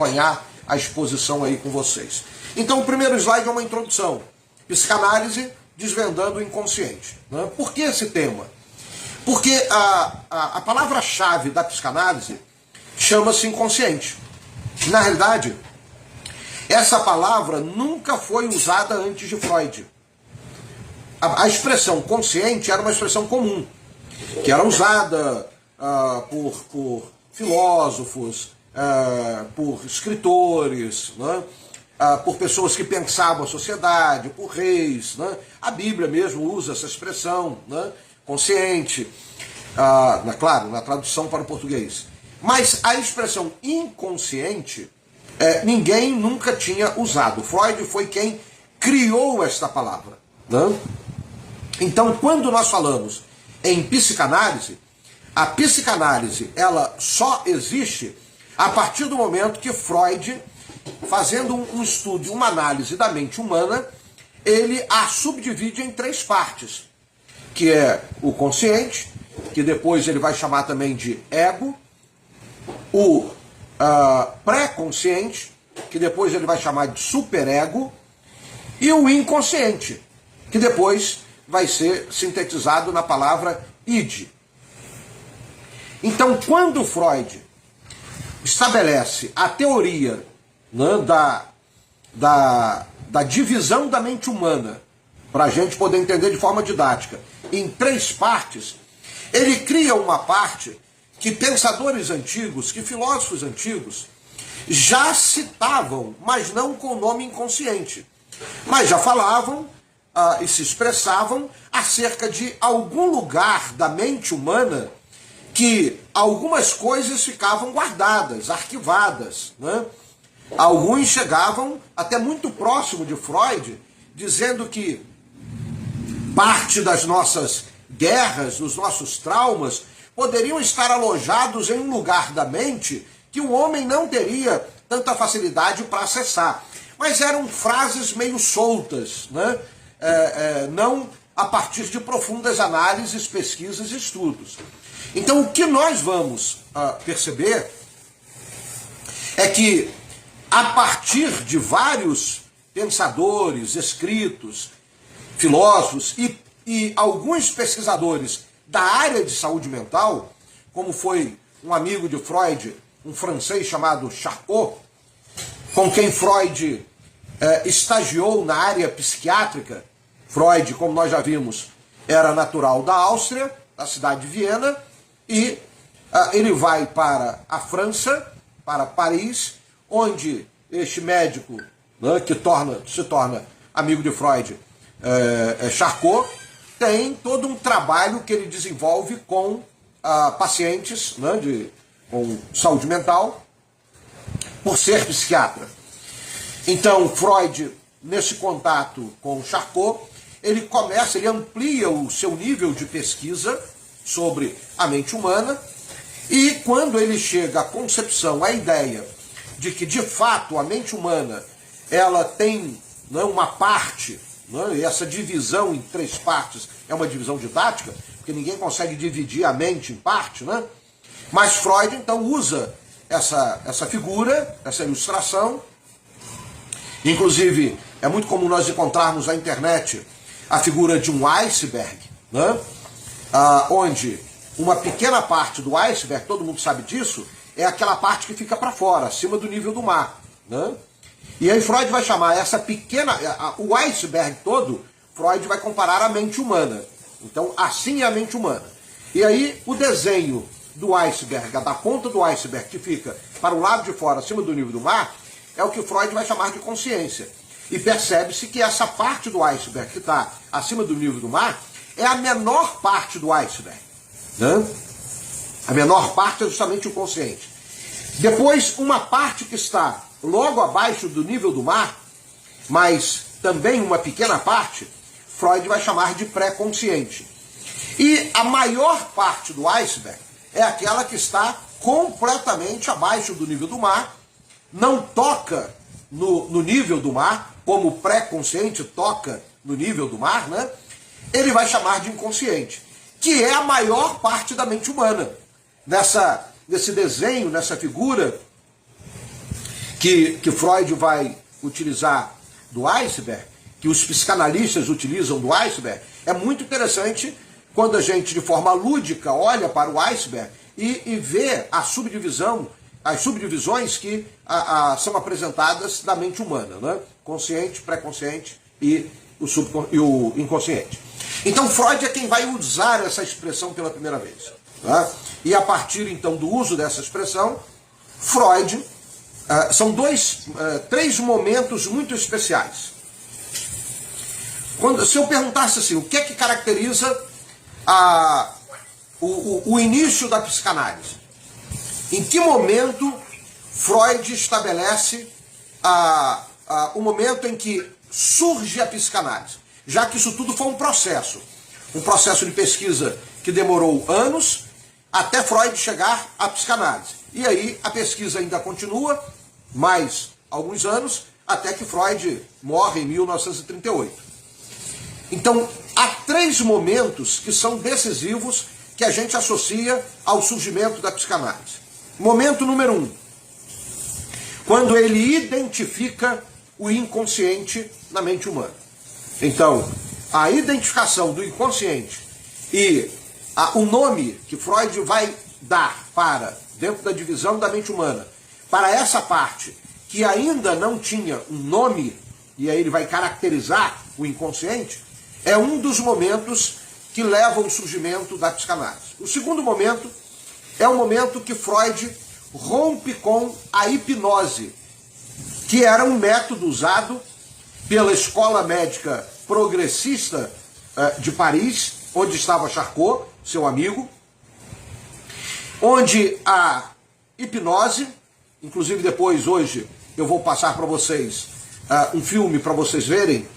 acompanhar a exposição aí com vocês. Então o primeiro slide é uma introdução. Psicanálise desvendando o inconsciente. Né? Por que esse tema? Porque a palavra-chave da psicanálise chama-se inconsciente. Na realidade, essa palavra nunca foi usada antes de Freud. A expressão consciente era uma expressão comum, que era usada por filósofos, por escritores, né? Por pessoas que pensavam a sociedade, por reis. Né? A Bíblia mesmo usa essa expressão, né? Consciente, claro, na tradução para o português. Mas a expressão inconsciente, ninguém nunca tinha usado. Freud foi quem criou esta palavra. Né? Então, quando nós falamos em psicanálise, a psicanálise ela só existe a partir do momento que Freud, fazendo um estudo, uma análise da mente humana, ele a subdivide em 3 partes, que é o consciente, que depois ele vai chamar também de ego, o pré-consciente, que depois ele vai chamar de superego, e o inconsciente, que depois vai ser sintetizado na palavra id. Então, quando Freud estabelece a teoria, né, da divisão da mente humana, para a gente poder entender de forma didática, em 3 partes, ele cria uma parte que pensadores antigos, que filósofos antigos, já citavam, mas não com o nome inconsciente. Mas já falavam e se expressavam acerca de algum lugar da mente humana que algumas coisas ficavam guardadas, arquivadas. Né? Alguns chegavam até muito próximo de Freud, dizendo que parte das nossas guerras, dos nossos traumas, poderiam estar alojados em um lugar da mente que o homem não teria tanta facilidade para acessar. Mas eram frases meio soltas, né? Não a partir de profundas análises, pesquisas e estudos. Então, o que nós vamos perceber é que, a partir de vários pensadores, escritos, filósofos e alguns pesquisadores da área de saúde mental, como foi um amigo de Freud, um francês chamado Charcot, com quem Freud estagiou na área psiquiátrica. Freud, como nós já vimos, era natural da Áustria, da cidade de Viena, e ele vai para a França, para Paris, onde este médico, né, que se torna amigo de Freud, Charcot, tem todo um trabalho que ele desenvolve com pacientes, né, com saúde mental, por ser psiquiatra. Então, Freud, nesse contato com Charcot, ele amplia o seu nível de pesquisa sobre a mente humana, e quando ele chega à concepção, à ideia de que, de fato, a mente humana ela tem, né, uma parte, né, e essa divisão em 3 partes é uma divisão didática, porque ninguém consegue dividir a mente em parte, né? Mas Freud, então, usa essa figura, essa ilustração. Inclusive, é muito comum nós encontrarmos na internet a figura de um iceberg, né? Onde uma pequena parte do iceberg, todo mundo sabe disso, é aquela parte que fica para fora, acima do nível do mar. Né? E aí Freud vai chamar essa pequena, o iceberg todo, Freud vai comparar à mente humana. Então, assim é a mente humana. E aí, o desenho do iceberg, da ponta do iceberg que fica para o lado de fora, acima do nível do mar, é o que Freud vai chamar de consciência. E percebe-se que essa parte do iceberg que está acima do nível do mar é a menor parte do iceberg. Né? A menor parte é justamente o consciente. Depois, uma parte que está logo abaixo do nível do mar, mas também uma pequena parte, Freud vai chamar de pré-consciente. E a maior parte do iceberg é aquela que está completamente abaixo do nível do mar, não toca no nível do mar, como o pré-consciente toca no nível do mar, né? Ele vai chamar de inconsciente, que é a maior parte da mente humana. Nesse desenho, nessa figura, que Freud vai utilizar do iceberg, que os psicanalistas utilizam do iceberg, é muito interessante quando a gente, de forma lúdica, olha para o iceberg e vê a subdivisão, as subdivisões que são apresentadas da mente humana, né? Consciente, pré-consciente e o inconsciente. Então Freud é quem vai usar essa expressão pela primeira vez. Tá? E a partir então do uso dessa expressão, Freud, são três momentos muito especiais. Se eu perguntasse assim, o que é que caracteriza o início da psicanálise? Em que momento Freud estabelece o momento em que surge a psicanálise? Já que isso tudo foi um processo de pesquisa que demorou anos até Freud chegar à psicanálise. E aí a pesquisa ainda continua mais alguns anos até que Freud morre em 1938. Então, há três momentos que são decisivos que a gente associa ao surgimento da psicanálise. Momento número 1, quando ele identifica o inconsciente na mente humana. Então, a identificação do inconsciente e o nome que Freud vai dar para, dentro da divisão da mente humana, para essa parte que ainda não tinha um nome, e aí ele vai caracterizar o inconsciente, é um dos momentos que levam ao surgimento da psicanálise. O segundo momento é o momento que Freud rompe com a hipnose, que era um método usado pela escola médica progressista de Paris, onde estava Charcot, seu amigo, onde a hipnose, inclusive depois, hoje, eu vou passar para vocês um filme para vocês verem,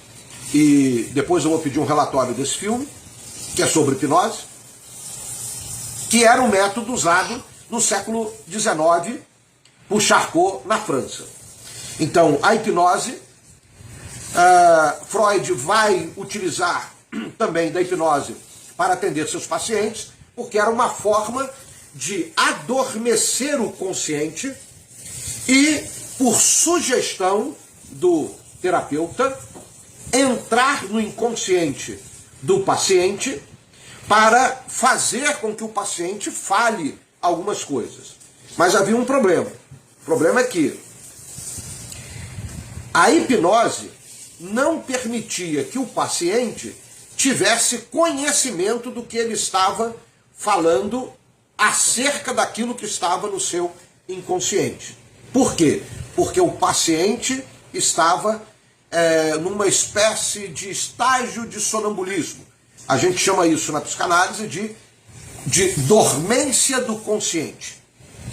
e depois eu vou pedir um relatório desse filme, que é sobre hipnose, que era um método usado no século XIX por Charcot na França. Então, a hipnose, Freud vai utilizar também da hipnose para atender seus pacientes, porque era uma forma de adormecer o consciente e, por sugestão do terapeuta, entrar no inconsciente do paciente para fazer com que o paciente fale algumas coisas. Mas havia um problema. O problema é que a hipnose não permitia que o paciente tivesse conhecimento do que ele estava falando acerca daquilo que estava no seu inconsciente. Por quê? Porque o paciente estava numa espécie de estágio de sonambulismo. A gente chama isso na psicanálise de dormência do consciente.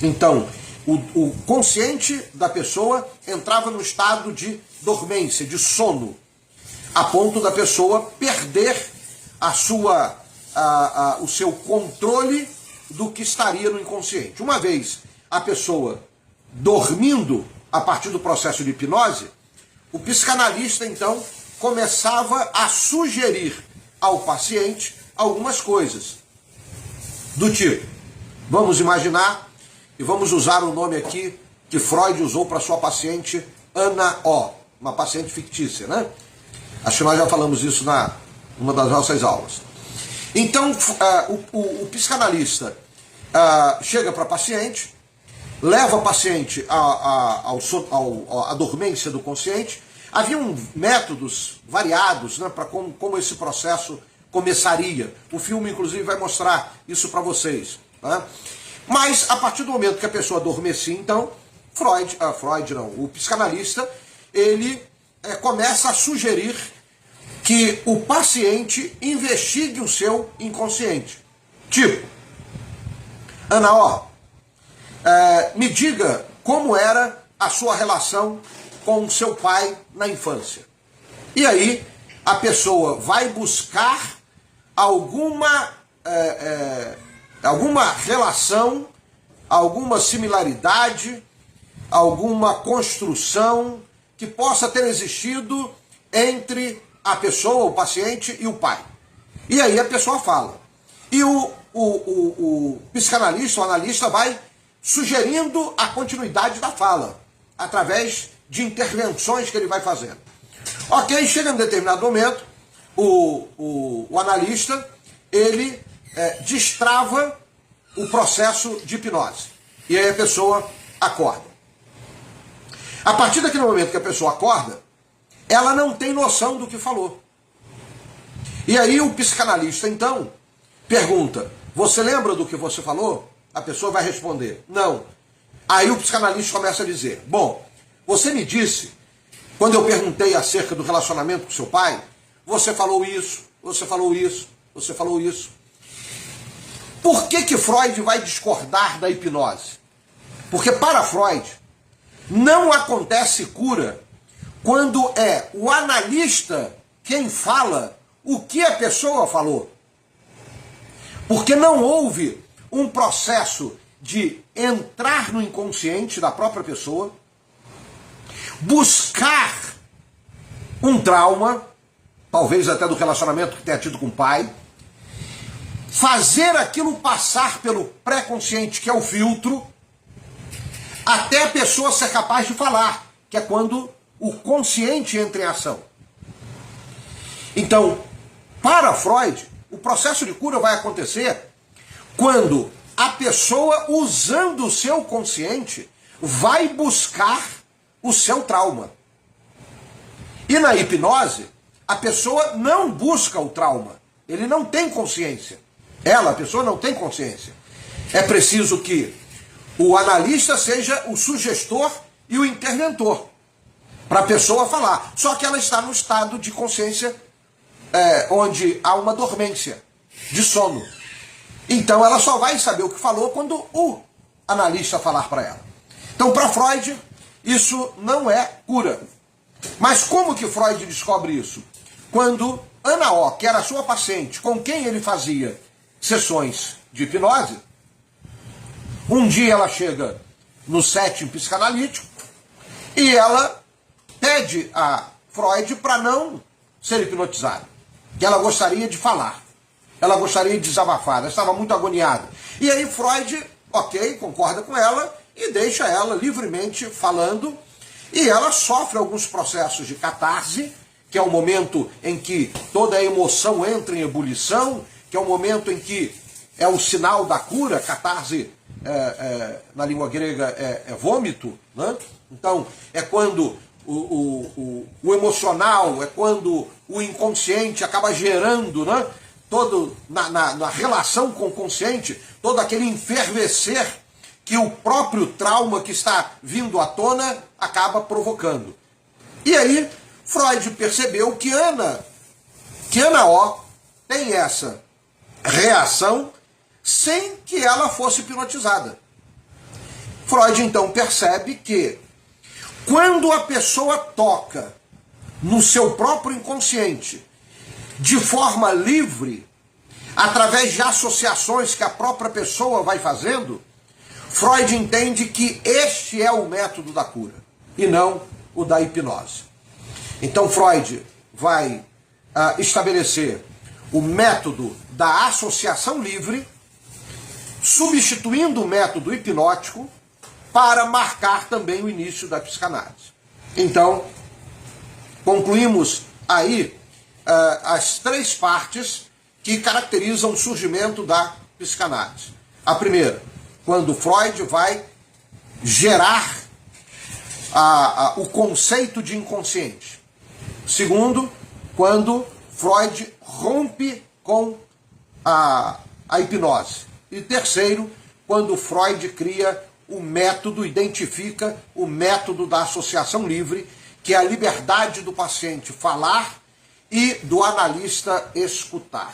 Então, o consciente da pessoa entrava no estado de dormência, de sono, a ponto da pessoa perder o seu controle do que estaria no inconsciente. Uma vez a pessoa dormindo a partir do processo de hipnose, o psicanalista, então, começava a sugerir ao paciente algumas coisas. Do tipo, vamos imaginar, e vamos usar o nome aqui que Freud usou para sua paciente Ana O, uma paciente fictícia, né? Acho que nós já falamos isso numa das nossas aulas. Então, o psicanalista chega para a paciente, leva a paciente à dormência do consciente. Haviam métodos variados, né, para como esse processo começaria. O filme, inclusive, vai mostrar isso para vocês. Né? Mas, a partir do momento que a pessoa adormecia, então, o psicanalista, ele começa a sugerir que o paciente investigue o seu inconsciente. Tipo, Ana O, me diga como era a sua relação com o seu pai na infância. E aí a pessoa vai buscar alguma relação, alguma similaridade, alguma construção que possa ter existido entre a pessoa, o paciente e o pai. E aí a pessoa fala. E o psicanalista, o analista, vai sugerindo a continuidade da fala. através de intervenções que ele vai fazendo. Ok, chega em determinado momento, o analista, ele destrava o processo de hipnose. E aí a pessoa acorda. A partir daquele momento que a pessoa acorda, ela não tem noção do que falou. E aí o psicanalista, então, pergunta, você lembra do que você falou? A pessoa vai responder, não. Aí o psicanalista começa a dizer, bom, você me disse, quando eu perguntei acerca do relacionamento com seu pai, você falou isso, você falou isso, você falou isso. Por que Freud vai discordar da hipnose? Porque para Freud, não acontece cura quando é o analista quem fala o que a pessoa falou. Porque não houve um processo de entrar no inconsciente da própria pessoa, buscar um trauma, talvez até do relacionamento que tenha tido com o pai, fazer aquilo passar pelo pré-consciente, que é o filtro, até a pessoa ser capaz de falar, que é quando o consciente entra em ação. Então, para Freud, o processo de cura vai acontecer quando a pessoa, usando o seu consciente, vai buscar o seu trauma. E na hipnose, a pessoa não busca o trauma. Ele não tem consciência. A pessoa não tem consciência. É preciso que o analista seja o sugestor e o interventor para a pessoa falar. Só que ela está no estado de consciência onde há uma dormência, de sono. Então ela só vai saber o que falou quando o analista falar para ela. Então para Freud, isso não é cura. Mas como que Freud descobre isso? Quando Ana O, que era a sua paciente, com quem ele fazia sessões de hipnose, um dia ela chega no setting psicanalítico e ela pede a Freud para não ser hipnotizada, que ela gostaria de falar, ela gostaria de desabafar, ela estava muito agoniada. E aí Freud, ok, concorda com ela e deixa ela livremente falando, e ela sofre alguns processos de catarse, que é o momento em que toda a emoção entra em ebulição, que é o momento em que é o sinal da cura. Catarse na língua grega é vômito, né? Então é quando o emocional, é quando o inconsciente acaba gerando, né, todo na relação com o consciente, todo aquele enfervecer que o próprio trauma que está vindo à tona acaba provocando. E aí Freud percebeu que Ana O tem essa reação sem que ela fosse hipnotizada. Freud então percebe que quando a pessoa toca no seu próprio inconsciente de forma livre, através de associações que a própria pessoa vai fazendo, Freud entende que este é o método da cura e não o da hipnose. Então Freud vai estabelecer o método da associação livre, substituindo o método hipnótico para marcar também o início da psicanálise. Então, concluímos aí as três partes que caracterizam o surgimento da psicanálise. A primeira, quando Freud vai gerar o conceito de inconsciente. Segundo, quando Freud rompe com a hipnose. E terceiro, quando Freud cria o método, identifica o método da associação livre, que é a liberdade do paciente falar e do analista escutar.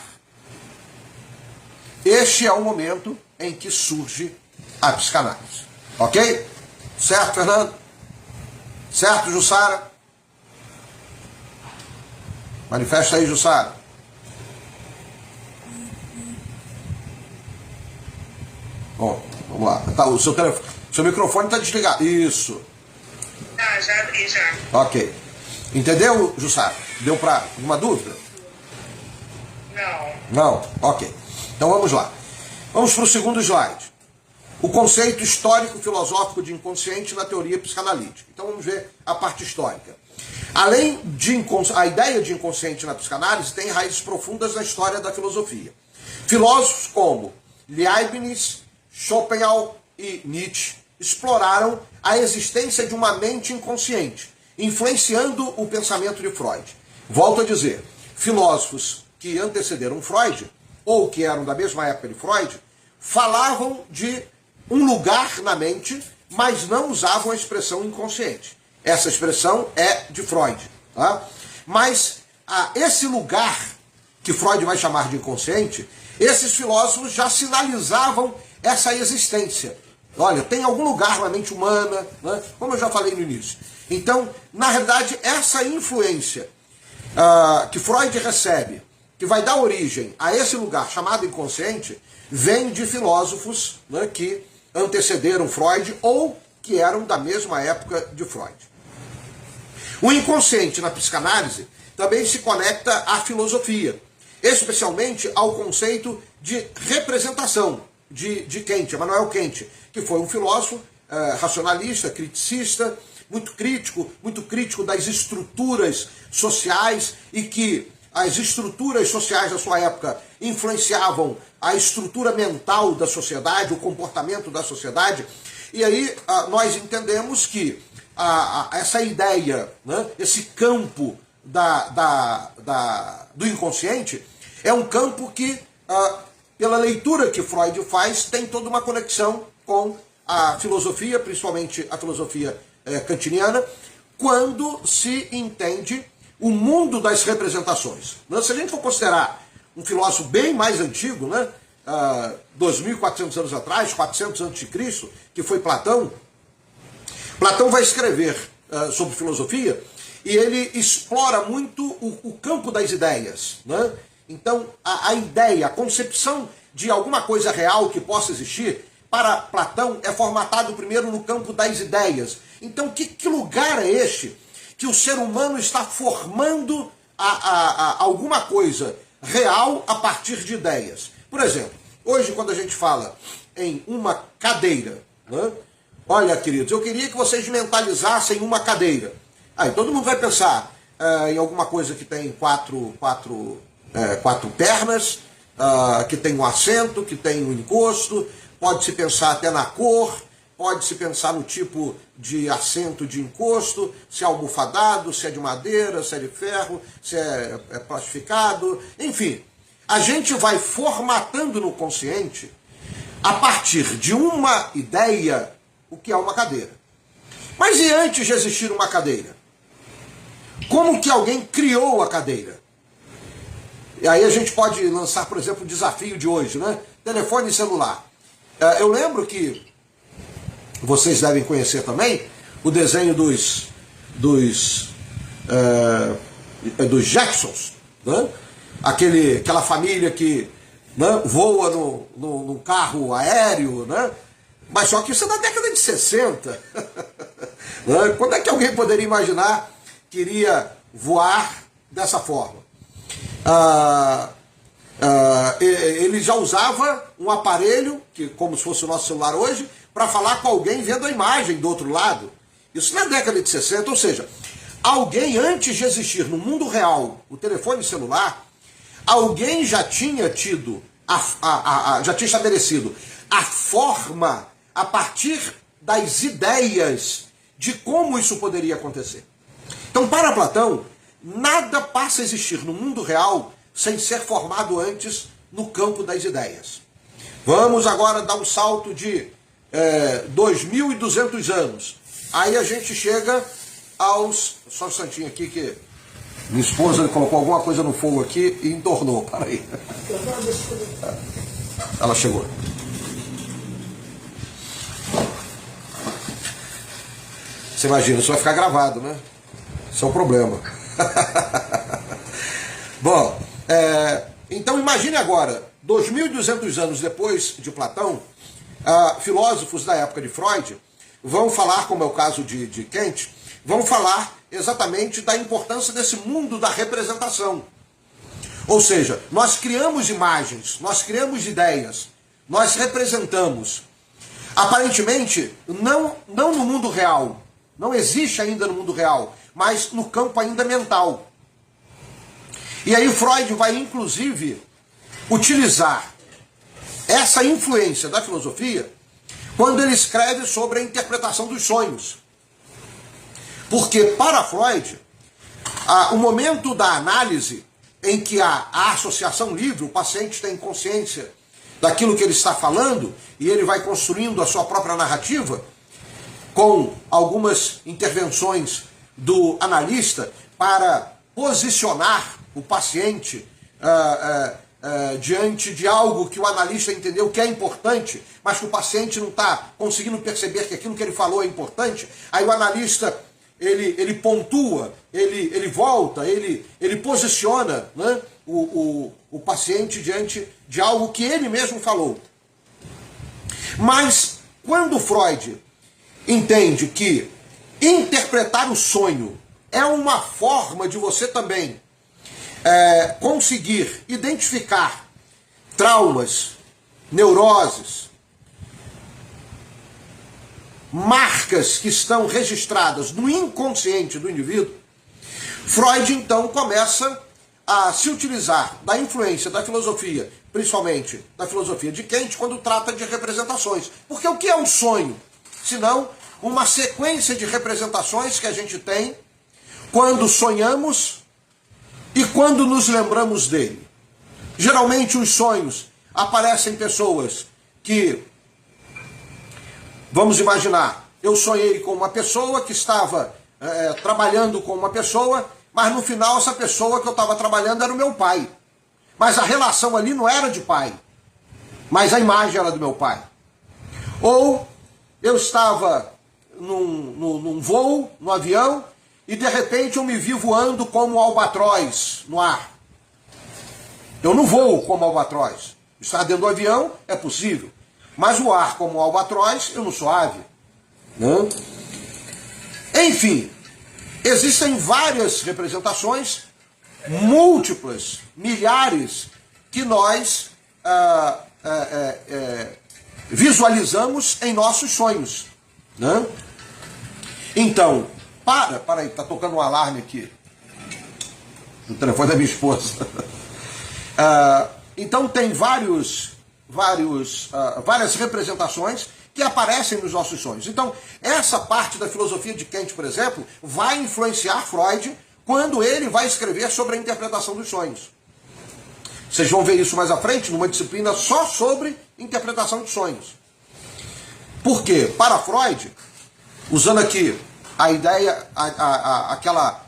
Este é o momento em que surge a psicanálise. Ok? Certo, Fernando? Certo, Jussara? Manifesta aí, Jussara. Bom, vamos lá. Tá, o seu microfone está desligado. Isso. Tá, já abri, já. Ok. Entendeu, Jussara? Deu para alguma dúvida? Não. Não? Ok. Então vamos lá. Vamos para o segundo slide. o conceito histórico-filosófico de inconsciente na teoria psicanalítica. Então vamos ver a parte histórica. Além de a ideia de inconsciente na psicanálise tem raízes profundas na história da filosofia. Filósofos como Leibniz, Schopenhauer e Nietzsche exploraram a existência de uma mente inconsciente, influenciando o pensamento de Freud. Volto a dizer, filósofos que antecederam Freud, ou que eram da mesma época de Freud, falavam de um lugar na mente, mas não usavam a expressão inconsciente. Essa expressão é de Freud. Tá? Mas esse lugar que Freud vai chamar de inconsciente, esses filósofos já sinalizavam essa existência. Olha, tem algum lugar na mente humana, né? Como eu já falei no início. Então, na realidade, essa influência que Freud recebe, que vai dar origem a esse lugar chamado inconsciente, vem de filósofos, né, que antecederam Freud ou que eram da mesma época de Freud. O inconsciente na psicanálise também se conecta à filosofia, especialmente ao conceito de representação de Kant, Immanuel Kant, que foi um filósofo racionalista, criticista, muito crítico das estruturas sociais e que as estruturas sociais da sua época influenciavam a estrutura mental da sociedade, o comportamento da sociedade. E aí nós entendemos que essa ideia, né, esse campo do inconsciente, é um campo que, pela leitura que Freud faz, tem toda uma conexão com a filosofia, principalmente a filosofia kantiniana, quando se entende o mundo das representações. Se a gente for considerar um filósofo bem mais antigo, né, 2.400 anos atrás, 400 a.C., que foi Platão, Platão vai escrever sobre filosofia e ele explora muito o campo das ideias. Né? Então, a ideia, a concepção de alguma coisa real que possa existir, para Platão é formatado primeiro no campo das ideias. Então, que lugar é este que o ser humano está formando alguma coisa real a partir de ideias? Por exemplo, hoje quando a gente fala em uma cadeira, né? Olha, queridos, eu queria que vocês mentalizassem uma cadeira. Aí todo mundo vai pensar em alguma coisa que tem quatro pernas, que tem um assento, que tem um encosto, pode-se pensar até na cor, pode-se pensar no tipo de assento de encosto, se é almofadado, se é de madeira, se é de ferro, se é plastificado, enfim. A gente vai formatando no consciente, a partir de uma ideia, o que é uma cadeira. Mas e antes de existir uma cadeira? Como que alguém criou a cadeira? E aí a gente pode lançar, por exemplo, o desafio de hoje, né? Telefone celular. Eu lembro que vocês devem conhecer também o desenho dos Jacksons, né? Aquela família que, né, voa num carro aéreo, né? Mas só que isso é da década de 60. Né? Quando é que alguém poderia imaginar que iria voar dessa forma? Ele já usava um aparelho, que, como se fosse o nosso celular hoje, para falar com alguém vendo a imagem do outro lado. Isso na década de 60, ou seja, alguém antes de existir no mundo real o telefone celular, alguém já tinha tido, já tinha estabelecido a forma a partir das ideias de como isso poderia acontecer. Então, para Platão, nada passa a existir no mundo real sem ser formado antes no campo das ideias. Vamos agora dar um salto de 2.200 anos. Aí a gente chega aos... Só um instantinho aqui que minha esposa colocou alguma coisa no fogo aqui e entornou. Para aí. Ela chegou. Você imagina, isso vai ficar gravado, né? Isso é um problema. Bom, então imagine agora, 2.200 anos depois de Platão, filósofos da época de Freud vão falar, como é o caso de Kant, vão falar exatamente da importância desse mundo da representação. Ou seja, nós criamos imagens, nós criamos ideias, nós representamos. aparentemente, não no mundo real, não existe ainda no mundo real, mas no campo ainda mental. E aí Freud vai, inclusive, utilizar essa influência da filosofia quando ele escreve sobre a interpretação dos sonhos. Porque, para Freud, o momento da análise em que há a associação livre, o paciente tem consciência daquilo que ele está falando e ele vai construindo a sua própria narrativa, com algumas intervenções do analista para posicionar o paciente diante de algo que o analista entendeu que é importante, mas que o paciente não está conseguindo perceber que aquilo que ele falou é importante. Aí o analista ele pontua, ele volta, ele posiciona, né, o paciente diante de algo que ele mesmo falou. Mas quando Freud entende que interpretar o sonho é uma forma de você também conseguir identificar traumas, neuroses, marcas que estão registradas no inconsciente do indivíduo, Freud então começa a se utilizar da influência da filosofia, principalmente da filosofia de Kant, quando trata de representações. Porque o que é um sonho? Senão uma sequência de representações que a gente tem quando sonhamos e quando nos lembramos dele. Geralmente os sonhos aparecem em pessoas que, vamos imaginar, eu sonhei com uma pessoa que estava trabalhando com uma pessoa, mas no final essa pessoa que eu estava trabalhando era o meu pai. Mas a relação ali não era de pai, mas a imagem era do meu pai. Ou eu estava num voo, no avião, e de repente eu me vi voando como albatroz no ar. Eu não voo como albatroz. Estar dentro do avião é possível, mas voar como albatroz eu não sou ave. Não? Enfim, existem várias representações, múltiplas, milhares, que nós visualizamos em nossos sonhos. Né? Então, para aí, tá tocando um alarme aqui. O telefone da minha esposa. Então tem várias representações que aparecem nos nossos sonhos. Então, essa parte da filosofia de Kant, por exemplo, vai influenciar Freud quando ele vai escrever sobre a interpretação dos sonhos. Vocês vão ver isso mais à frente, numa disciplina só sobre interpretação de sonhos. Por quê? Para Freud, usando aqui a ideia,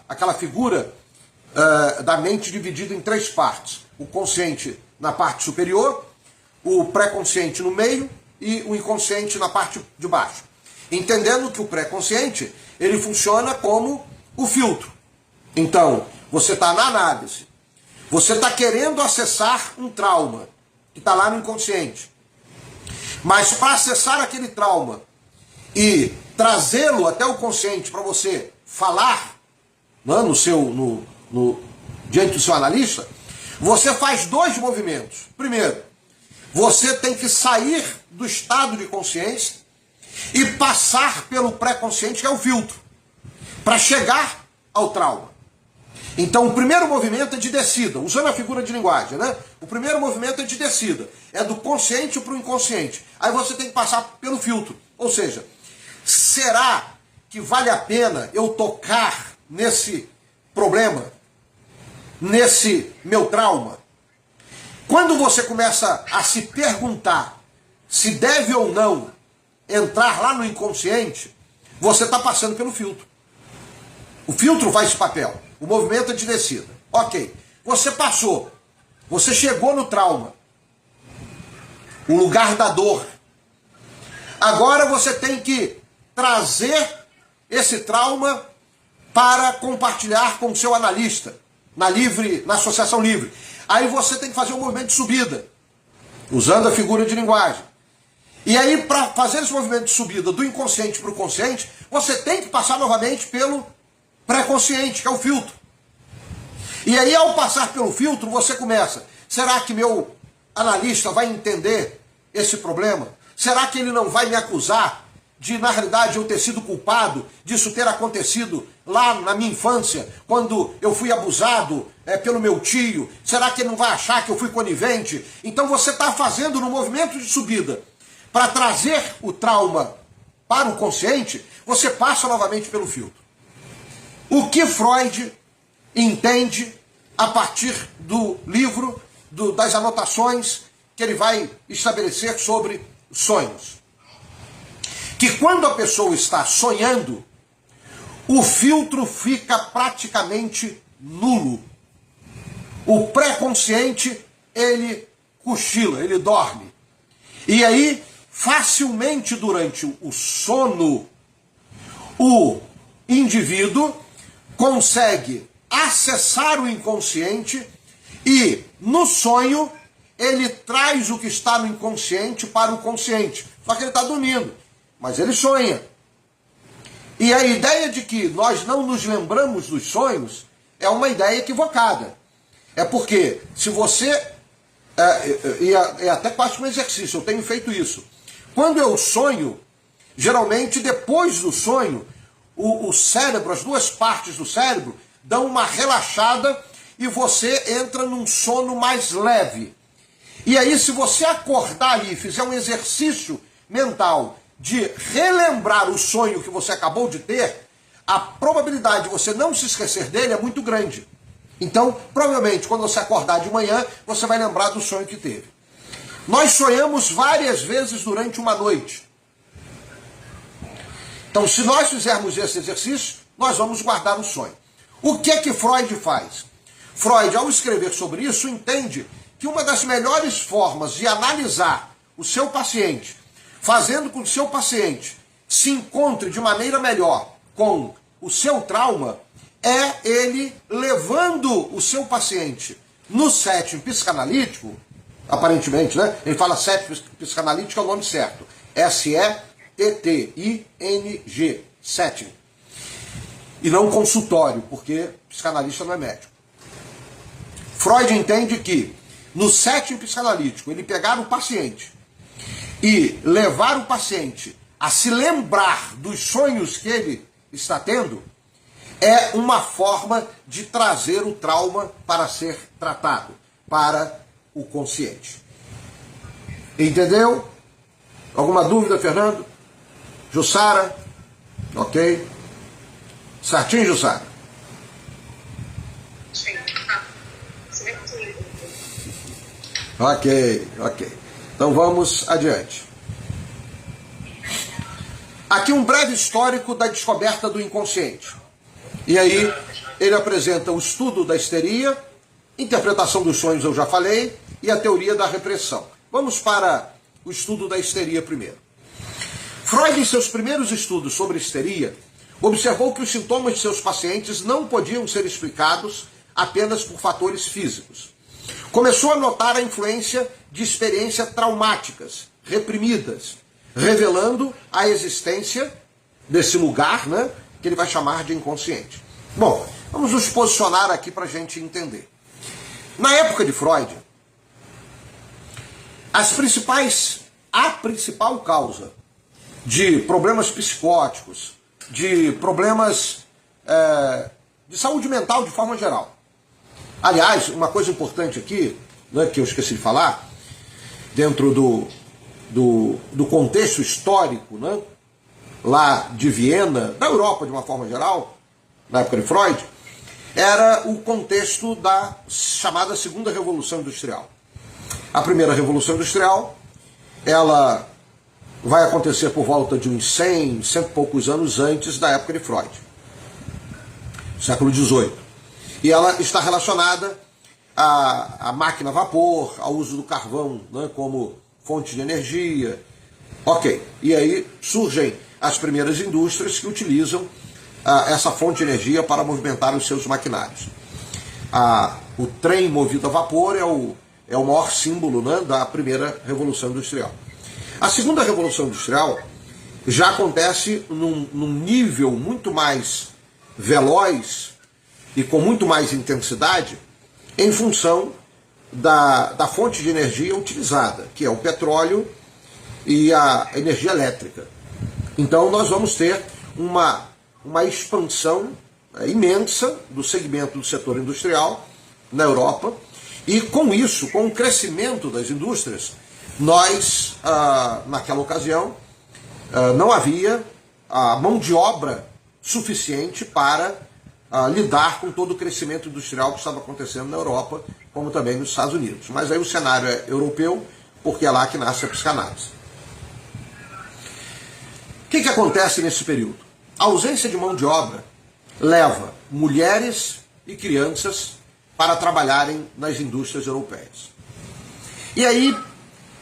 aquela figura da mente dividida em três partes. O consciente na parte superior, o pré-consciente no meio e o inconsciente na parte de baixo. Entendendo que o pré-consciente, ele funciona como o filtro. Então, você está na análise, você está querendo acessar um trauma que está lá no inconsciente. Mas para acessar aquele trauma e trazê-lo até o consciente para você falar, né, diante do seu analista, você faz dois movimentos. Primeiro, você tem que sair do estado de consciência e passar pelo pré-consciente, que é o filtro, para chegar ao trauma. Então o primeiro movimento é de descida, usando a figura de linguagem, né? O primeiro movimento é de descida, é do consciente para o inconsciente. Aí você tem que passar pelo filtro. Ou seja, será que vale a pena eu tocar nesse problema, nesse meu trauma? Quando você começa a se perguntar se deve ou não entrar lá no inconsciente, você está passando pelo filtro. O filtro faz esse papel. O movimento é de descida. Ok. Você passou. Você chegou no trauma. O lugar da dor. Agora você tem que trazer esse trauma para compartilhar com o seu analista. Na associação livre. Aí você tem que fazer um movimento de subida. Usando a figura de linguagem. E aí, para fazer esse movimento de subida do inconsciente para o consciente, você tem que passar novamente pelo pré-consciente, que é o filtro. E aí, ao passar pelo filtro, você começa. Será que meu analista vai entender esse problema? Será que ele não vai me acusar de, na realidade, eu ter sido culpado disso ter acontecido lá na minha infância, quando eu fui abusado pelo meu tio? Será que ele não vai achar que eu fui conivente? Então você está fazendo no movimento de subida para trazer o trauma para o consciente, você passa novamente pelo filtro. O que Freud entende a partir do livro, das anotações que ele vai estabelecer sobre sonhos? Que quando a pessoa está sonhando, o filtro fica praticamente nulo. O pré-consciente, ele cochila, ele dorme. E aí, facilmente durante o sono, o indivíduo consegue acessar o inconsciente e, no sonho, ele traz o que está no inconsciente para o consciente. Só que ele está dormindo, mas ele sonha. E a ideia de que nós não nos lembramos dos sonhos é uma ideia equivocada. É porque, se você... é até quase um exercício, eu tenho feito isso. Quando eu sonho, geralmente depois do sonho, o cérebro, as duas partes do cérebro, dão uma relaxada e você entra num sono mais leve. E aí, se você acordar ali e fizer um exercício mental de relembrar o sonho que você acabou de ter, a probabilidade de você não se esquecer dele é muito grande. Então, provavelmente, quando você acordar de manhã, você vai lembrar do sonho que teve. Nós sonhamos várias vezes durante uma noite. Então, se nós fizermos esse exercício, nós vamos guardar o sonho. O que é que Freud faz? Freud, ao escrever sobre isso, entende que uma das melhores formas de analisar o seu paciente, fazendo com que o seu paciente se encontre de maneira melhor com o seu trauma, é ele levando o seu paciente no setting psicanalítico, aparentemente, né? Ele fala setting psicanalítico, é o nome certo. S-E-T-T-I-N-G, setting. E não consultório, porque psicanalista não é médico. Freud entende que no setting psicanalítico, ele pegar o paciente e levar o paciente a se lembrar dos sonhos que ele está tendo, é uma forma de trazer o trauma para ser tratado, para o consciente. Entendeu? Alguma dúvida, Fernando? Jussara? Ok. Certinho, Jussara? Sim. Certinho. Ok. Então vamos adiante. Aqui um breve histórico da descoberta do inconsciente. E aí ele apresenta o estudo da histeria, interpretação dos sonhos eu já falei, e a teoria da repressão. Vamos para o estudo da histeria primeiro. Freud, em seus primeiros estudos sobre histeria, observou que os sintomas de seus pacientes não podiam ser explicados apenas por fatores físicos. Começou a notar a influência de experiências traumáticas, reprimidas, revelando a existência desse lugar, né, que ele vai chamar de inconsciente. Bom, vamos nos posicionar aqui para a gente entender. Na época de Freud, a principal causa de problemas psicóticos, de problemas de saúde mental de forma geral. Aliás, uma coisa importante aqui, né, que eu esqueci de falar, dentro do contexto histórico, né, lá de Viena, da Europa de uma forma geral, na época de Freud, era o contexto da chamada Segunda Revolução Industrial. A primeira Revolução Industrial, ela vai acontecer por volta de uns 100 e poucos anos antes da época de Freud, século XVIII. E ela está relacionada à máquina a vapor, ao uso do carvão, né, como fonte de energia. Ok, e aí surgem as primeiras indústrias que utilizam essa fonte de energia para movimentar os seus maquinários. O trem movido a vapor é o maior símbolo, né, da primeira Revolução Industrial. A segunda Revolução Industrial já acontece num nível muito mais veloz e com muito mais intensidade em função da fonte de energia utilizada, que é o petróleo e a energia elétrica. Então nós vamos ter uma expansão imensa do segmento do setor industrial na Europa, e com isso, com o crescimento das indústrias, nós, naquela ocasião, não havia a mão de obra suficiente para lidar com todo o crescimento industrial que estava acontecendo na Europa, como também nos Estados Unidos. Mas aí o cenário é europeu, porque é lá que nasce a psicanálise. O que acontece nesse período? A ausência de mão de obra leva mulheres e crianças para trabalharem nas indústrias europeias. E aí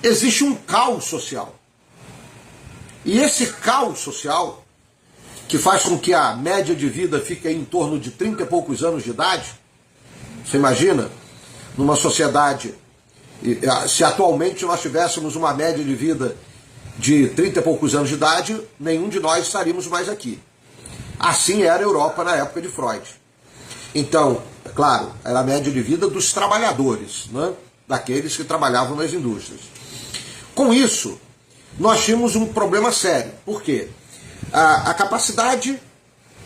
existe um caos social. E esse caos social, que faz com que a média de vida fique em torno de 30 e poucos anos de idade, você imagina, numa sociedade, se atualmente nós tivéssemos uma média de vida de 30 e poucos anos de idade, nenhum de nós estaríamos mais aqui. Assim era a Europa na época de Freud. Então, é claro, era a média de vida dos trabalhadores, né? Daqueles que trabalhavam nas indústrias. Com isso, nós tínhamos um problema sério. Por quê? A capacidade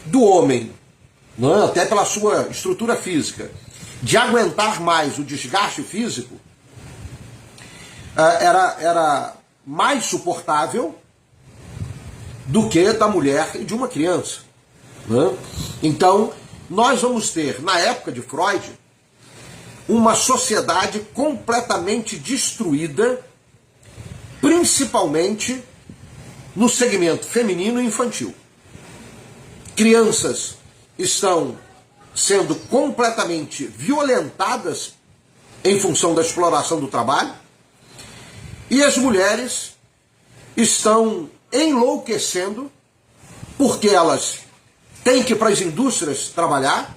do homem, né, até pela sua estrutura física, de aguentar mais o desgaste físico, era mais suportável do que da mulher e de uma criança. Né? Então, nós vamos ter, na época de Freud, uma sociedade completamente destruída, principalmente no segmento feminino e infantil. Crianças estão sendo completamente violentadas em função da exploração do trabalho, e as mulheres estão enlouquecendo porque elas têm que ir para as indústrias trabalhar,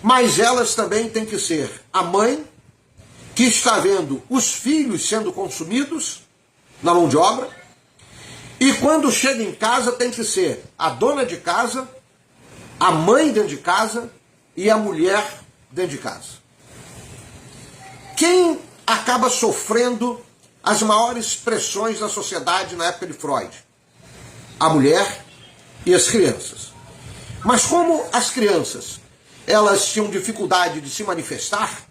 mas elas também têm que ser a mãe que está vendo os filhos sendo consumidos na mão de obra, e quando chega em casa tem que ser a dona de casa, a mãe dentro de casa e a mulher dentro de casa. Quem acaba sofrendo as maiores pressões da sociedade na época de Freud? A mulher e as crianças. Mas como as crianças, elas tinham dificuldade de se manifestar,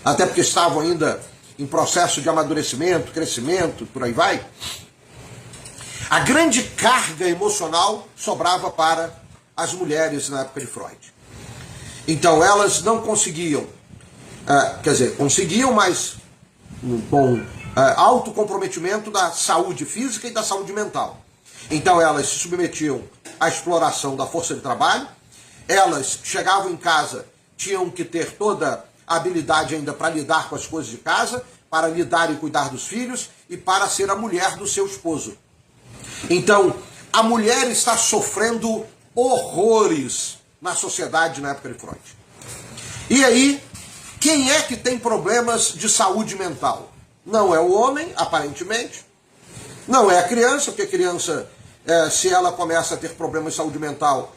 até porque estavam ainda em processo de amadurecimento, crescimento, por aí vai, a grande carga emocional sobrava para as mulheres na época de Freud. Então elas não conseguiam, conseguiam, mas com alto comprometimento da saúde física e da saúde mental. Então elas se submetiam à exploração da força de trabalho, elas chegavam em casa, tinham que ter toda a habilidade ainda para lidar com as coisas de casa, para lidar e cuidar dos filhos e para ser a mulher do seu esposo. Então, a mulher está sofrendo horrores na sociedade na época de Freud. E aí, quem é que tem problemas de saúde mental? Não é o homem, aparentemente. Não é a criança, porque a criança, se ela começa a ter problemas de saúde mental,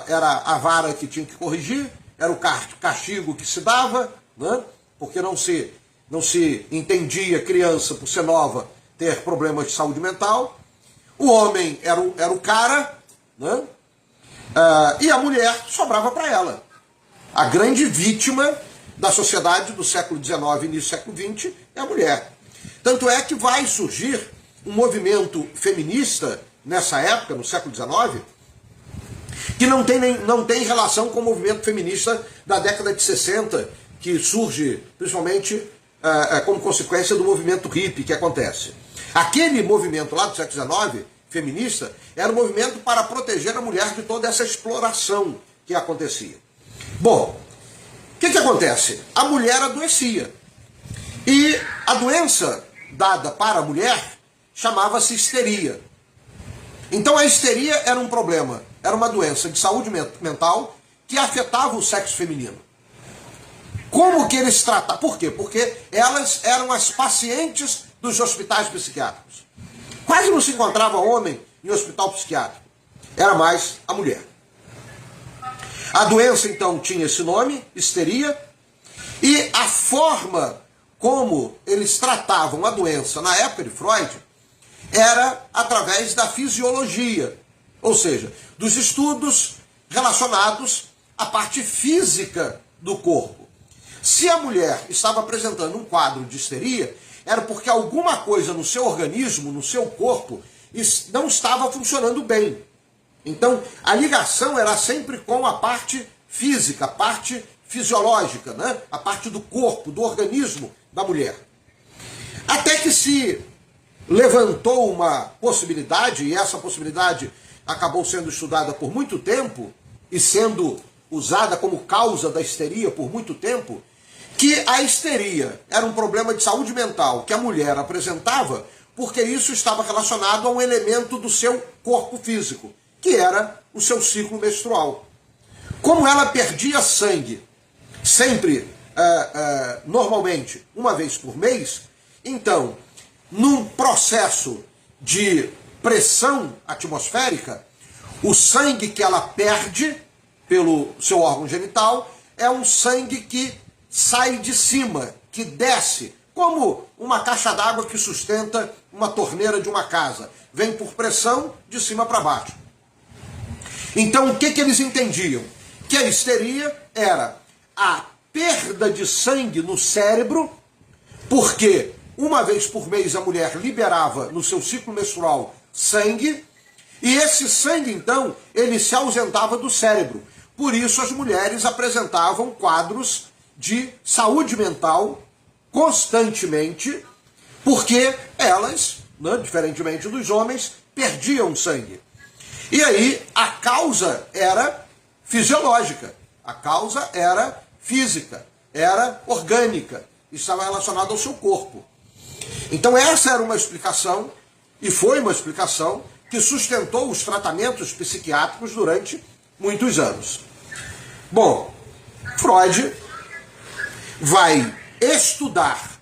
era a vara que tinha que corrigir, era o castigo que se dava, né? Porque não se entendia criança, por ser nova, ter problemas de saúde mental. O homem era o cara, né? E a mulher sobrava para ela. A grande vítima da sociedade do século XIX e início do século XX é a mulher. Tanto é que vai surgir um movimento feminista nessa época, no século XIX, que não tem relação com o movimento feminista da década de 60, que surge principalmente como consequência do movimento hippie que acontece. Aquele movimento lá do século XIX, feminista, era um movimento para proteger a mulher de toda essa exploração que acontecia. Bom, o que acontece? A mulher adoecia. E a doença dada para a mulher chamava-se histeria. Então a histeria era um problema, era uma doença de saúde mental que afetava o sexo feminino. Como que eles tratavam? Por quê? Porque elas eram as pacientes dos hospitais psiquiátricos. Quase não se encontrava homem em hospital psiquiátrico. Era mais a mulher. A doença, então, tinha esse nome, histeria, e a forma como eles tratavam a doença na época de Freud era através da fisiologia, ou seja, dos estudos relacionados à parte física do corpo. Se a mulher estava apresentando um quadro de histeria, era porque alguma coisa no seu organismo, no seu corpo, não estava funcionando bem. Então, a ligação era sempre com a parte física, a parte fisiológica, né? A parte do corpo, do organismo da mulher. Até que se levantou uma possibilidade, e essa possibilidade acabou sendo estudada por muito tempo, e sendo usada como causa da histeria por muito tempo, que a histeria era um problema de saúde mental que a mulher apresentava, porque isso estava relacionado a um elemento do seu corpo físico, que era o seu ciclo menstrual. Como ela perdia sangue sempre, normalmente, uma vez por mês, então, num processo de pressão atmosférica, o sangue que ela perde pelo seu órgão genital é um sangue que sai de cima, que desce, como uma caixa d'água que sustenta uma torneira de uma casa. Vem por pressão de cima para baixo. Então, o que eles entendiam? Que a histeria era a perda de sangue no cérebro, porque uma vez por mês a mulher liberava no seu ciclo menstrual sangue, e esse sangue, então, ele se ausentava do cérebro. Por isso as mulheres apresentavam quadros de saúde mental constantemente, porque elas, né, diferentemente dos homens, perdiam sangue. E aí a causa era fisiológica, a causa era física, era orgânica, estava relacionada ao seu corpo. Então essa era uma explicação, e foi uma explicação, que sustentou os tratamentos psiquiátricos durante muitos anos. Bom, Freud vai estudar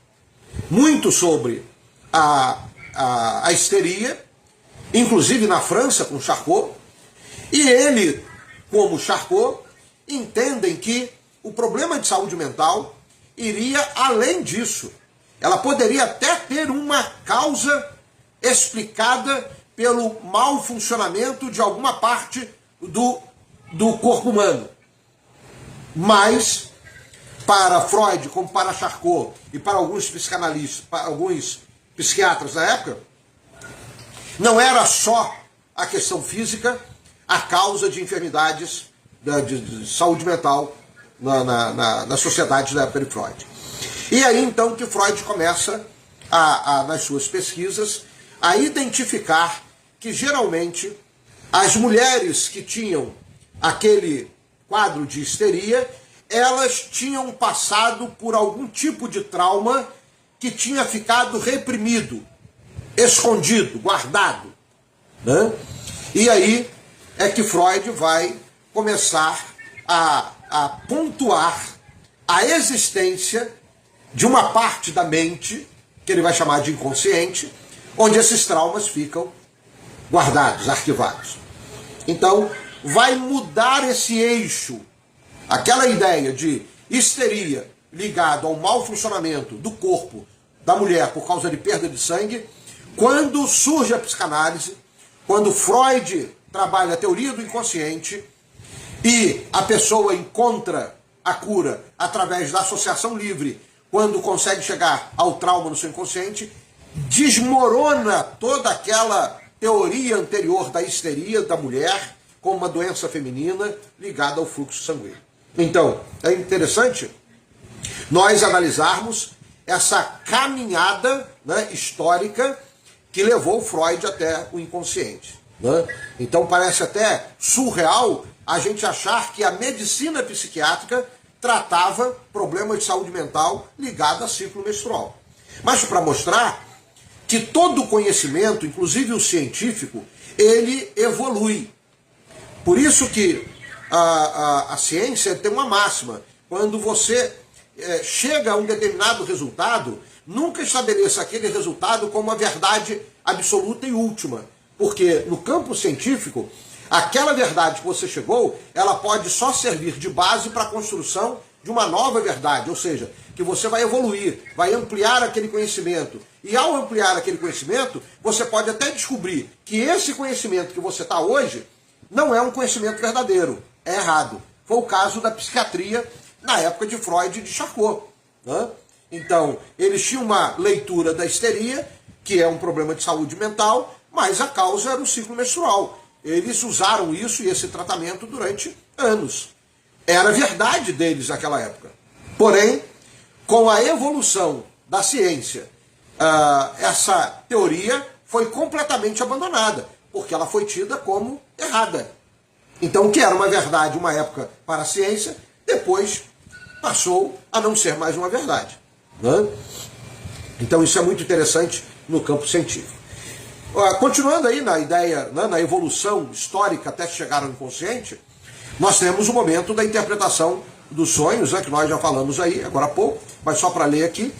muito sobre a histeria, inclusive na França com Charcot, e ele, como Charcot, entendem que o problema de saúde mental iria além disso. Ela poderia até ter uma causa explicada pelo mau funcionamento de alguma parte do corpo humano. Mas, para Freud, como para Charcot e para alguns psicanalistas, para alguns psiquiatras da época, não era só a questão física a causa de enfermidades de saúde mental na sociedade da época de Freud. E aí então que Freud começa, nas suas pesquisas, a identificar que geralmente as mulheres que tinham aquele quadro de histeria, elas tinham passado por algum tipo de trauma que tinha ficado reprimido, escondido, guardado, né? E aí é que Freud vai começar a pontuar a existência de uma parte da mente, que ele vai chamar de inconsciente, onde esses traumas ficam guardados, arquivados. Então, vai mudar esse eixo, aquela ideia de histeria ligada ao mau funcionamento do corpo da mulher por causa de perda de sangue, quando surge a psicanálise, quando Freud trabalha a teoria do inconsciente e a pessoa encontra a cura através da associação livre, quando consegue chegar ao trauma no seu inconsciente, desmorona toda aquela teoria anterior da histeria da mulher como uma doença feminina ligada ao fluxo sanguíneo. Então, é interessante nós analisarmos essa caminhada, né, histórica que levou Freud até o inconsciente, né? Então parece até surreal a gente achar que a medicina psiquiátrica tratava problemas de saúde mental ligados a ciclo menstrual. Mas para mostrar que todo conhecimento, inclusive o científico, ele evolui. Por isso que a ciência tem uma máxima. Quando você chega a um determinado resultado, nunca estabeleça aquele resultado como a verdade absoluta e última. Porque no campo científico, aquela verdade que você chegou, ela pode só servir de base para a construção de uma nova verdade. Ou seja, que você vai evoluir, vai ampliar aquele conhecimento. E ao ampliar aquele conhecimento, você pode até descobrir que esse conhecimento que você está hoje não é um conhecimento verdadeiro, é errado. Foi o caso da psiquiatria na época de Freud e de Charcot, né? Então, eles tinham uma leitura da histeria, que é um problema de saúde mental, mas a causa era o ciclo menstrual. Eles usaram isso e esse tratamento durante anos. Era verdade deles naquela época. Porém, com a evolução da ciência, essa teoria foi completamente abandonada, porque ela foi tida como errada. Então, o que era uma verdade uma época para a ciência, depois passou a não ser mais uma verdade, né? Então, isso é muito interessante no campo científico. Continuando aí na ideia, né, na evolução histórica até chegar ao inconsciente, nós temos o momento da interpretação dos sonhos, né, que nós já falamos aí agora há pouco, mas só para ler aqui.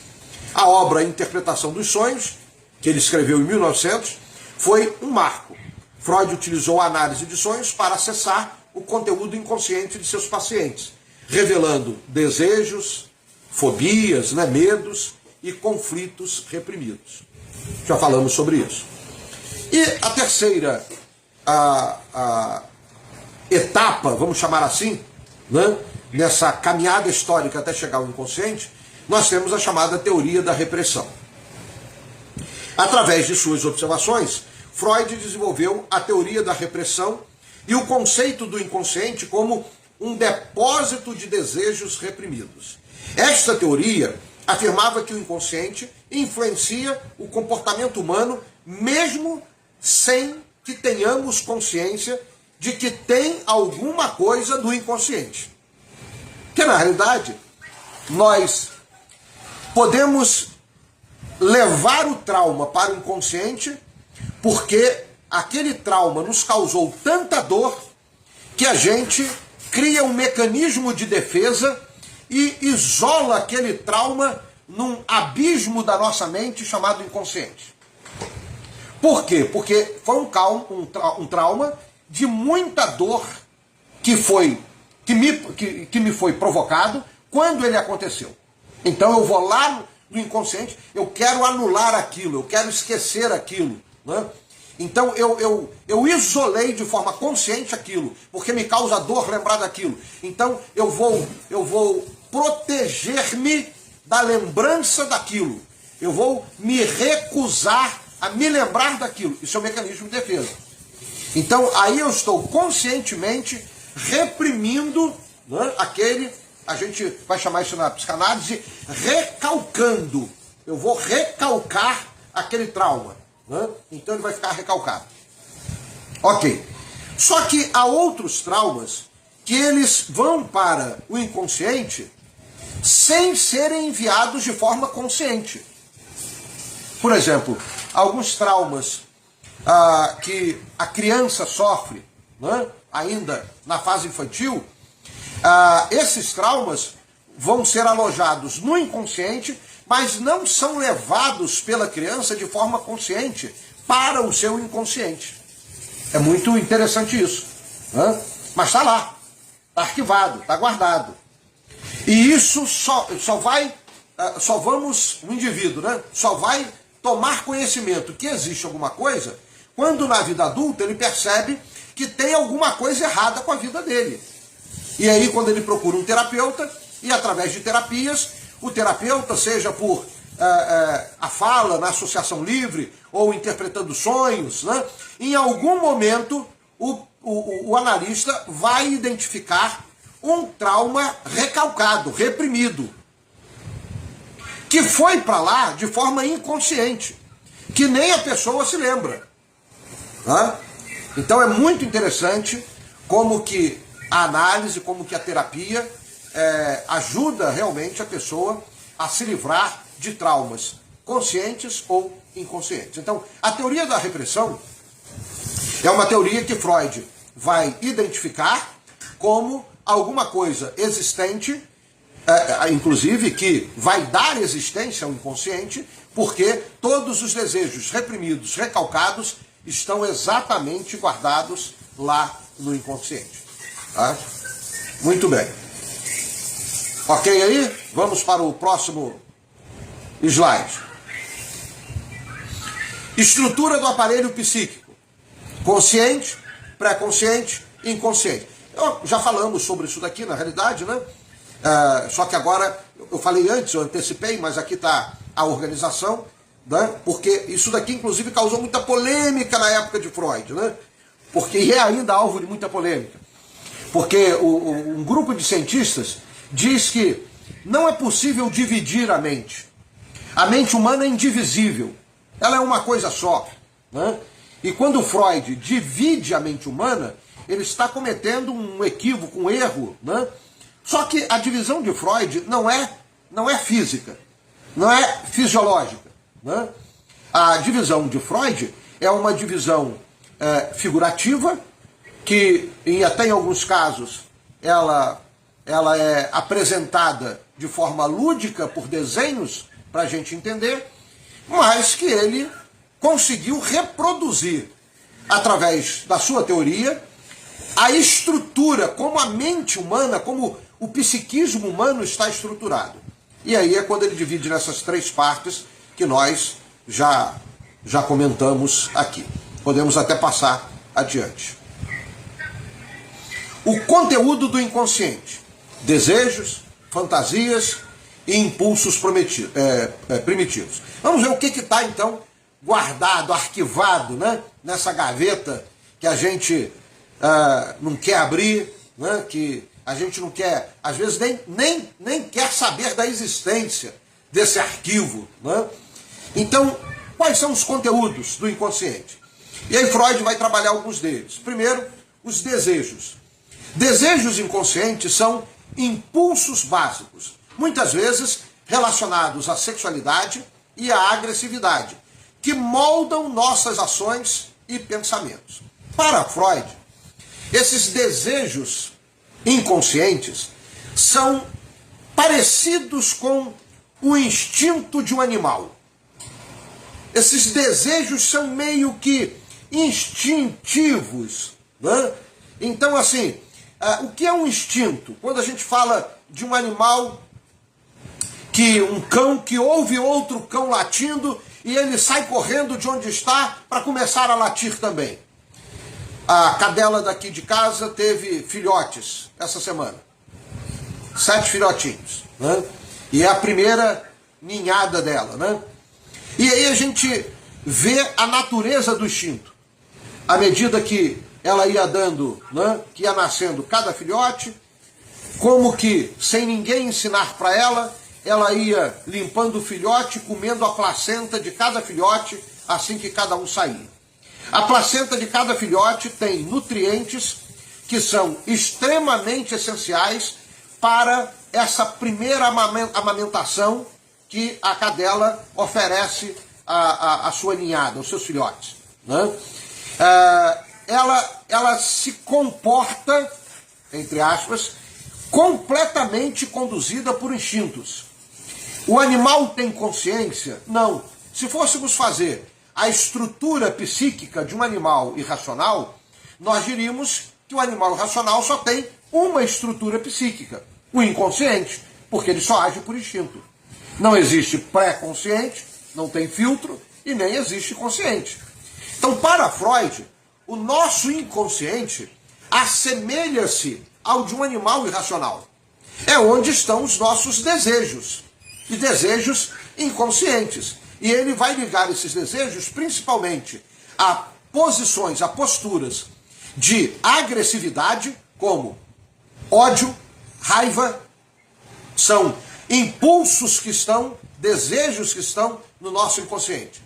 A obra Interpretação dos Sonhos, que ele escreveu em 1900, foi um marco. Freud utilizou a análise de sonhos para acessar o conteúdo inconsciente de seus pacientes, revelando desejos, fobias, né, medos e conflitos reprimidos. Já falamos sobre isso. E a terceira etapa, vamos chamar assim, né, nessa caminhada histórica até chegar ao inconsciente, nós temos a chamada teoria da repressão. Através de suas observações, Freud desenvolveu a teoria da repressão e o conceito do inconsciente como um depósito de desejos reprimidos. Esta teoria afirmava que o inconsciente influencia o comportamento humano mesmo sem que tenhamos consciência de que tem alguma coisa do inconsciente. Que na realidade, nós podemos levar o trauma para o inconsciente porque aquele trauma nos causou tanta dor que a gente cria um mecanismo de defesa e isola aquele trauma num abismo da nossa mente chamado inconsciente. Por quê? Porque foi um trauma de muita dor que me foi provocado quando ele aconteceu. Então eu vou lá no inconsciente, eu quero anular aquilo, eu quero esquecer aquilo, né? Então eu isolei de forma consciente aquilo, porque me causa dor lembrar daquilo. Então eu vou proteger-me da lembrança daquilo. Eu vou me recusar a me lembrar daquilo. Isso é um mecanismo de defesa. Então aí eu estou conscientemente reprimindo, né, a gente vai chamar isso na psicanálise, recalcando. Eu vou recalcar aquele trauma, né? Então ele vai ficar recalcado. Ok. Só que há outros traumas que eles vão para o inconsciente sem serem enviados de forma consciente. Por exemplo, alguns traumas que a criança sofre, né, ainda na fase infantil, esses traumas vão ser alojados no inconsciente, mas não são levados pela criança de forma consciente para o seu inconsciente. É muito interessante isso, né? Mas está lá, está arquivado, está guardado. E isso o indivíduo, né, só vai tomar conhecimento que existe alguma coisa quando na vida adulta ele percebe que tem alguma coisa errada com a vida dele. E aí quando ele procura um terapeuta, e através de terapias, o terapeuta, seja por a fala na associação livre, ou interpretando sonhos, né, em algum momento o analista vai identificar um trauma recalcado, reprimido, que foi para lá de forma inconsciente, que nem a pessoa se lembra. Né? Então é muito interessante como que a análise, como que a terapia ajuda realmente a pessoa a se livrar de traumas conscientes ou inconscientes. Então, a teoria da repressão é uma teoria que Freud vai identificar como alguma coisa existente, inclusive que vai dar existência ao inconsciente, porque todos os desejos reprimidos, recalcados, estão exatamente guardados lá no inconsciente. Tá? Muito bem. Ok aí? Vamos para o próximo slide. Estrutura do aparelho psíquico. Consciente, pré-consciente, inconsciente. Já falamos sobre isso daqui, na realidade, né? Só que agora, eu falei antes, eu antecipei, mas aqui está a organização, né? Porque isso daqui, inclusive, causou muita polêmica na época de Freud, né? Porque é ainda alvo de muita polêmica. Porque um grupo de cientistas diz que não é possível dividir a mente. A mente humana é indivisível. Ela é uma coisa só, né? E quando Freud divide a mente humana, ele está cometendo um equívoco, um erro, né? Só que a divisão de Freud não é física, não é fisiológica, né? A divisão de Freud é uma divisão figurativa, que até em alguns casos ela é apresentada de forma lúdica por desenhos para a gente entender, mas que ele conseguiu reproduzir, através da sua teoria, a estrutura, como a mente humana, como o psiquismo humano está estruturado. E aí é quando ele divide nessas três partes que nós já comentamos aqui. Podemos até passar adiante. O conteúdo do inconsciente: desejos, fantasias e impulsos primitivos. Vamos ver o que está, então, guardado, arquivado, né, nessa gaveta que a gente não quer abrir, né, que a gente não quer, às vezes, nem quer saber da existência desse arquivo, né? Então, quais são os conteúdos do inconsciente? E aí Freud vai trabalhar alguns deles. Primeiro, os desejos. Desejos inconscientes são impulsos básicos, muitas vezes relacionados à sexualidade e à agressividade, que moldam nossas ações e pensamentos. Para Freud, esses desejos inconscientes são parecidos com o instinto de um animal. Esses desejos são meio que instintivos, né? Então, assim, o que é um instinto? Quando a gente fala de um animal, um cão que ouve outro cão latindo e ele sai correndo de onde está para começar a latir também. A cadela daqui de casa teve filhotes essa semana. 7 filhotinhos, né? E é a primeira ninhada dela, né? E aí a gente vê a natureza do instinto. À medida que ela ia dando, né, que ia nascendo cada filhote, como que, sem ninguém ensinar para ela ia limpando o filhote, comendo a placenta de cada filhote, assim que cada um saía. A placenta de cada filhote tem nutrientes que são extremamente essenciais para essa primeira amamentação que a cadela oferece à sua ninhada, aos seus filhotes, né? Ela se comporta, entre aspas, completamente conduzida por instintos. O animal tem consciência? Não. Se fôssemos fazer a estrutura psíquica de um animal irracional, nós diríamos que o animal irracional só tem uma estrutura psíquica, o inconsciente, porque ele só age por instinto. Não existe pré-consciente, não tem filtro, e nem existe consciente. Então, para Freud, o nosso inconsciente assemelha-se ao de um animal irracional. É onde estão os nossos desejos, e desejos inconscientes. E ele vai ligar esses desejos principalmente a posições, a posturas de agressividade, como ódio, raiva, são impulsos que estão, desejos que estão no nosso inconsciente.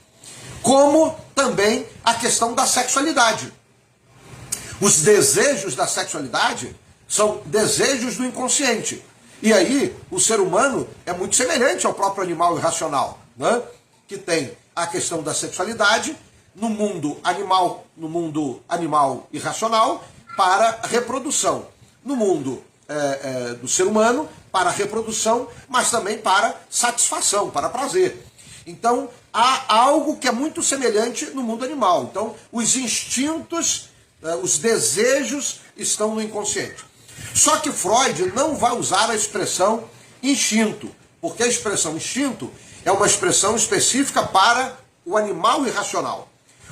Como também a questão da sexualidade. Os desejos da sexualidade são desejos do inconsciente. E aí o ser humano é muito semelhante ao próprio animal irracional, né? Que tem a questão da sexualidade no mundo animal irracional para reprodução. No mundo do ser humano, para reprodução, mas também para satisfação, para prazer. Então, há algo que é muito semelhante no mundo animal. Então, os instintos, os desejos estão no inconsciente. Só que Freud não vai usar a expressão instinto, porque a expressão instinto é uma expressão específica para o animal irracional.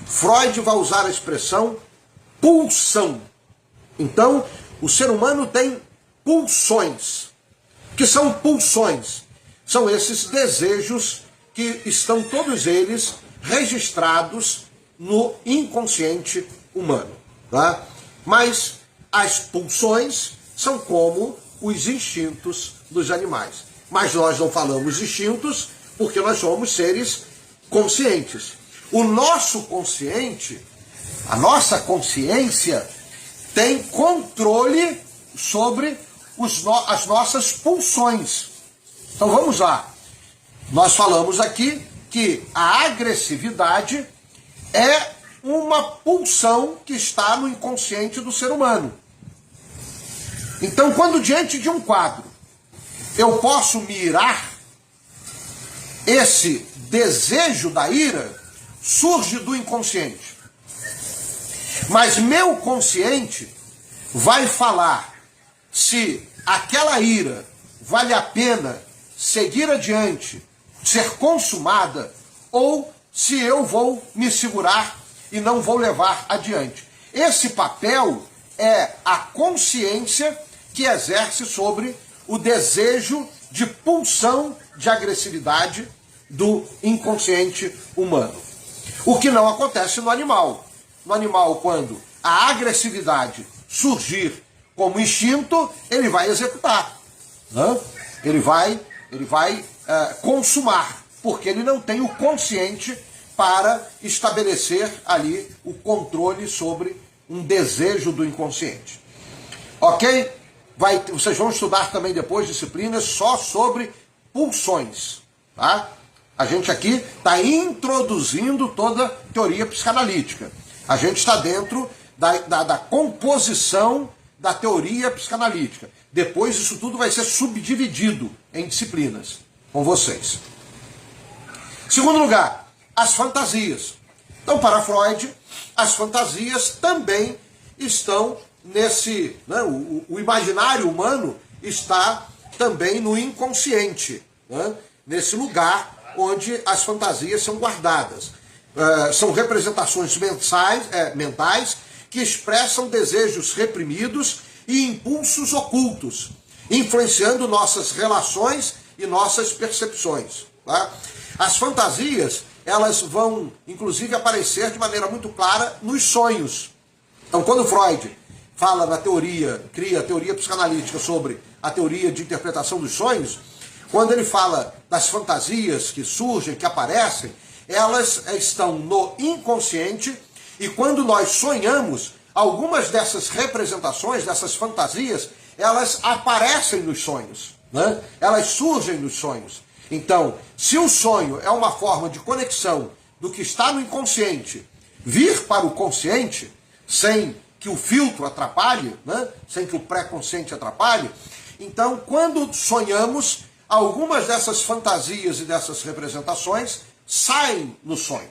Freud vai usar a expressão pulsão. Então, o ser humano tem pulsões. O que são pulsões? São esses desejos que estão todos eles registrados no inconsciente humano. Tá? Mas as pulsões são como os instintos dos animais. Mas nós não falamos instintos porque nós somos seres conscientes. O nosso consciente, a nossa consciência, tem controle sobre as nossas pulsões. Então vamos lá. Nós falamos aqui que a agressividade é uma pulsão que está no inconsciente do ser humano. Então, quando diante de um quadro eu posso me irar, esse desejo da ira surge do inconsciente. Mas meu consciente vai falar se aquela ira vale a pena seguir adiante, ser consumada, ou se eu vou me segurar e não vou levar adiante. Esse papel é a consciência que exerce sobre o desejo de pulsão de agressividade do inconsciente humano. O que não acontece no animal. No animal, quando a agressividade surgir como instinto, ele vai executar. Né? Ele vai consumar, porque ele não tem o consciente para estabelecer ali o controle sobre um desejo do inconsciente. Ok? Vocês vão estudar também depois disciplinas só sobre pulsões. Tá? A gente aqui está introduzindo toda a teoria psicanalítica. A gente está dentro da composição da teoria psicanalítica. Depois isso tudo vai ser subdividido em disciplinas com vocês. Segundo lugar, as fantasias. Então, para Freud, as fantasias também estão nesse... Né, o imaginário humano está também no inconsciente, né, nesse lugar onde as fantasias são guardadas. São representações mentais que expressam desejos reprimidos e impulsos ocultos, influenciando nossas relações e nossas percepções. Tá? As fantasias, elas vão, inclusive, aparecer de maneira muito clara nos sonhos. Então, quando Freud fala na teoria, cria a teoria psicanalítica sobre a teoria de interpretação dos sonhos, quando ele fala das fantasias que surgem, que aparecem, elas estão no inconsciente, e quando nós sonhamos, algumas dessas representações, dessas fantasias, elas aparecem nos sonhos, né? Elas surgem nos sonhos. Então, se o sonho é uma forma de conexão do que está no inconsciente vir para o consciente, sem que o filtro atrapalhe, né? Sem que o pré-consciente atrapalhe, então, quando sonhamos, algumas dessas fantasias e dessas representações saem no sonho.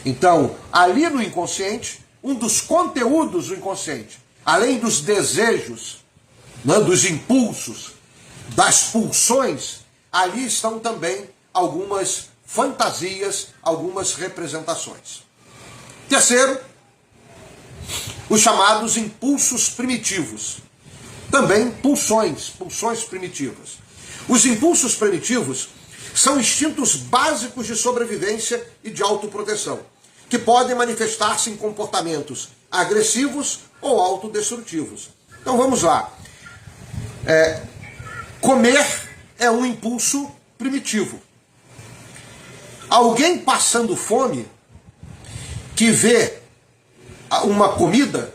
Então, ali no inconsciente, um dos conteúdos do inconsciente, além dos desejos, né, dos impulsos, das pulsões, ali estão também algumas fantasias, algumas representações. Terceiro, os chamados impulsos primitivos. Também pulsões primitivas. Os impulsos primitivos são instintos básicos de sobrevivência e de autoproteção, que podem manifestar-se em comportamentos agressivos ou autodestrutivos. Então vamos lá. Comer é um impulso primitivo. Alguém passando fome, que vê uma comida,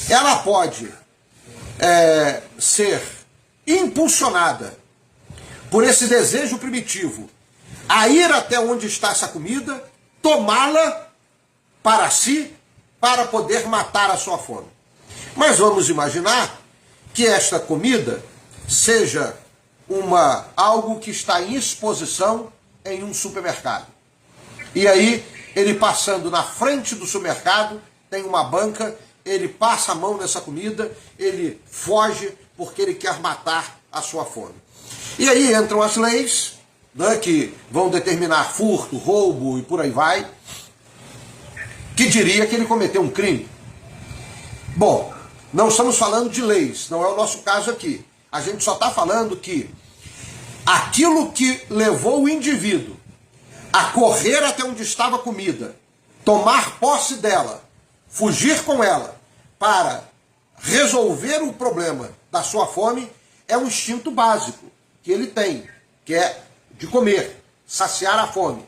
ela pode ser impulsionada por esse desejo primitivo a ir até onde está essa comida, tomá-la para si, para poder matar a sua fome. Mas vamos imaginar que esta comida seja algo que está em exposição em um supermercado. E aí, ele passando na frente do supermercado, tem uma banca, ele passa a mão nessa comida, ele foge porque ele quer matar a sua fome. E aí entram as leis, né, que vão determinar furto, roubo e por aí vai, que diria que ele cometeu um crime. Bom, não estamos falando de leis, não é o nosso caso aqui. A gente só está falando que aquilo que levou o indivíduo a correr até onde estava a comida, tomar posse dela, fugir com ela, para resolver o problema da sua fome, é um instinto básico que ele tem, que é de comer, saciar a fome.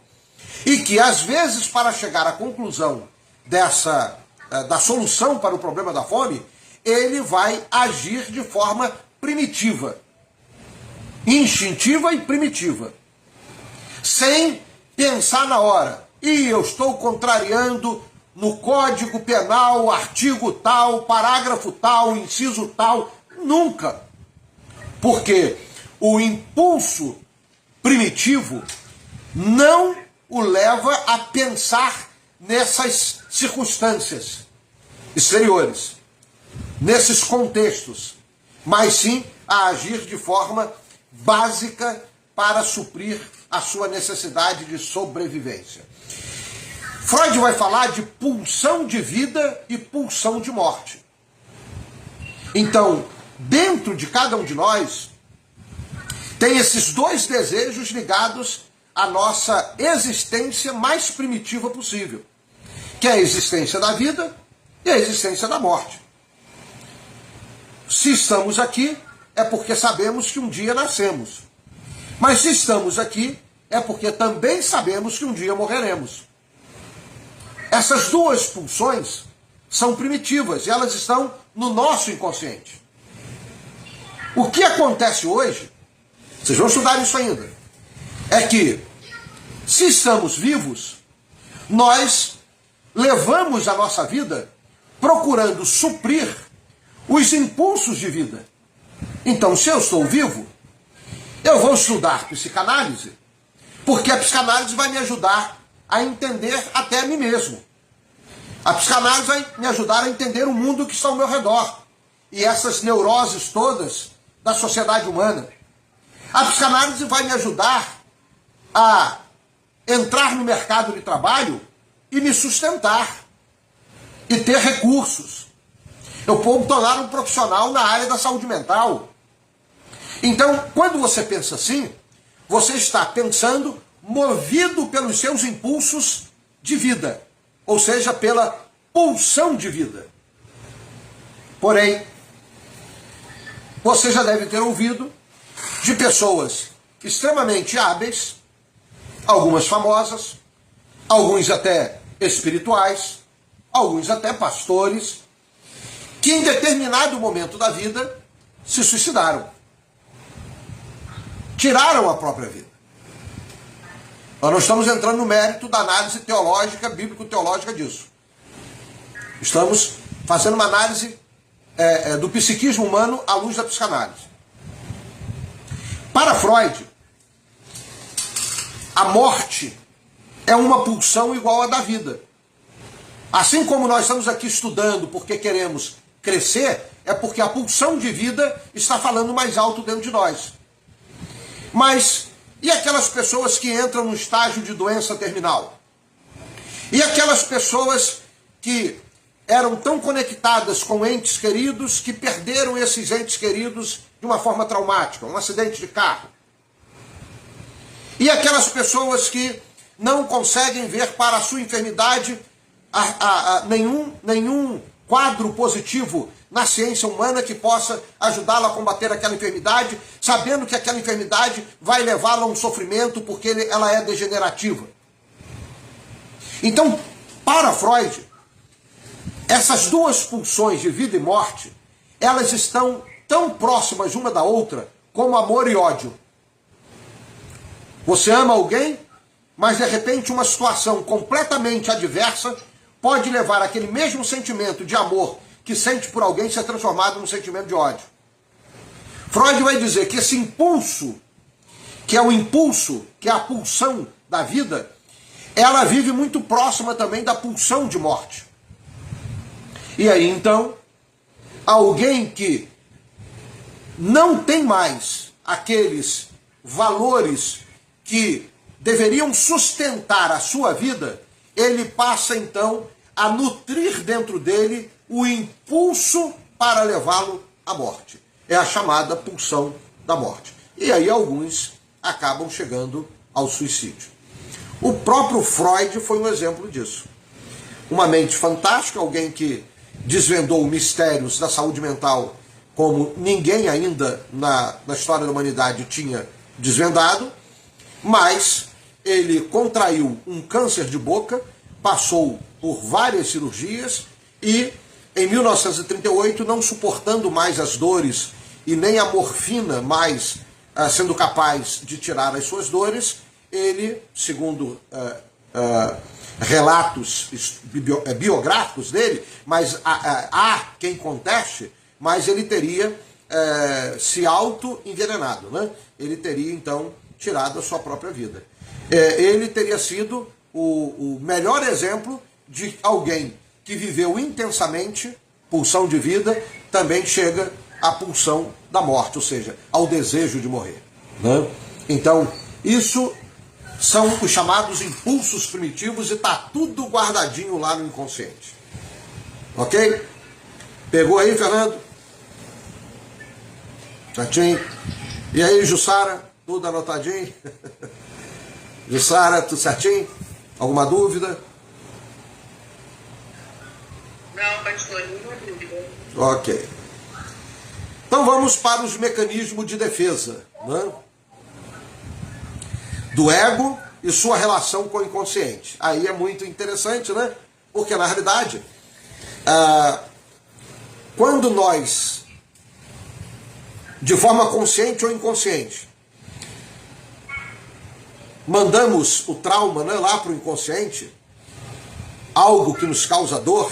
E que, às vezes, para chegar à conclusão da solução para o problema da fome, ele vai agir de forma primitiva, instintiva e primitiva, sem pensar na hora. E eu estou contrariando no Código Penal, artigo tal, parágrafo tal, inciso tal. Nunca. Porque o impulso primitivo não o leva a pensar nessas circunstâncias exteriores, nesses contextos, mas sim a agir de forma básica para suprir a sua necessidade de sobrevivência. Freud vai falar de pulsão de vida e pulsão de morte. Então, dentro de cada um de nós, tem esses dois desejos ligados à nossa existência mais primitiva possível, que é a existência da vida e a existência da morte. Se estamos aqui, é porque sabemos que um dia nascemos. Mas se estamos aqui, é porque também sabemos que um dia morreremos. Essas duas pulsões são primitivas e elas estão no nosso inconsciente. O que acontece hoje, vocês vão estudar isso ainda, é que, se estamos vivos, nós levamos a nossa vida procurando suprir os impulsos de vida. Então, se eu estou vivo, eu vou estudar psicanálise, porque a psicanálise vai me ajudar a entender até a mim mesmo. A psicanálise vai me ajudar a entender o mundo que está ao meu redor e essas neuroses todas da sociedade humana. A psicanálise vai me ajudar a entrar no mercado de trabalho e me sustentar e ter recursos. Eu vou me tornar um profissional na área da saúde mental. Então, quando você pensa assim, você está pensando movido pelos seus impulsos de vida, ou seja, pela pulsão de vida. Porém, você já deve ter ouvido de pessoas extremamente hábeis, algumas famosas, alguns até espirituais, alguns até pastores, que em determinado momento da vida se suicidaram. Tiraram a própria vida. Nós não estamos entrando no mérito da análise teológica, bíblico-teológica disso. Estamos fazendo uma análise do psiquismo humano à luz da psicanálise. Para Freud, a morte é uma pulsão igual à da vida. Assim como nós estamos aqui estudando porque queremos crescer, é porque a pulsão de vida está falando mais alto dentro de nós. Mas e aquelas pessoas que entram no estágio de doença terminal? E aquelas pessoas que eram tão conectadas com entes queridos que perderam esses entes queridos de uma forma traumática, um acidente de carro? E aquelas pessoas que não conseguem ver para a sua enfermidade nenhum quadro positivo na ciência humana que possa ajudá-la a combater aquela enfermidade, sabendo que aquela enfermidade vai levá-la a um sofrimento porque ela é degenerativa. Então, para Freud, essas duas pulsões de vida e morte, elas estão tão próximas uma da outra como amor e ódio. Você ama alguém, mas de repente uma situação completamente adversa pode levar aquele mesmo sentimento de amor que sente por alguém ser transformado num sentimento de ódio. Freud vai dizer que esse impulso, que é o impulso, que é a pulsão da vida, ela vive muito próxima também da pulsão de morte. E aí então, alguém que não tem mais aqueles valores que deveriam sustentar a sua vida, ele passa então a nutrir dentro dele o impulso para levá-lo à morte. É a chamada pulsão da morte. E aí alguns acabam chegando ao suicídio. O próprio Freud foi um exemplo disso. Uma mente fantástica, alguém que desvendou mistérios da saúde mental como ninguém ainda na história da humanidade tinha desvendado, mas ele contraiu um câncer de boca, passou por várias cirurgias e, em 1938, não suportando mais as dores e nem a morfina mais sendo capaz de tirar as suas dores, ele, segundo relatos biográficos dele, mas há quem conteste, mas ele teria se auto-envenenado, né? Ele teria, então, tirado a sua própria vida. Ele teria sido o melhor exemplo de alguém que viveu intensamente, pulsão de vida, também chega à pulsão da morte, ou seja, ao desejo de morrer, né? Então, isso são os chamados impulsos primitivos e está tudo guardadinho lá no inconsciente. Ok? Pegou aí, Fernando? Certinho? E aí, Jussara? Tudo anotadinho? Jussara, tudo certinho? Alguma dúvida? Não, pastor, nenhuma dúvida. Ok. Então vamos para os mecanismos de defesa, né? Do ego e sua relação com o inconsciente. Aí é muito interessante, né? Porque, na realidade, quando nós, de forma consciente ou inconsciente, mandamos o trauma, né, lá para o inconsciente, algo que nos causa dor,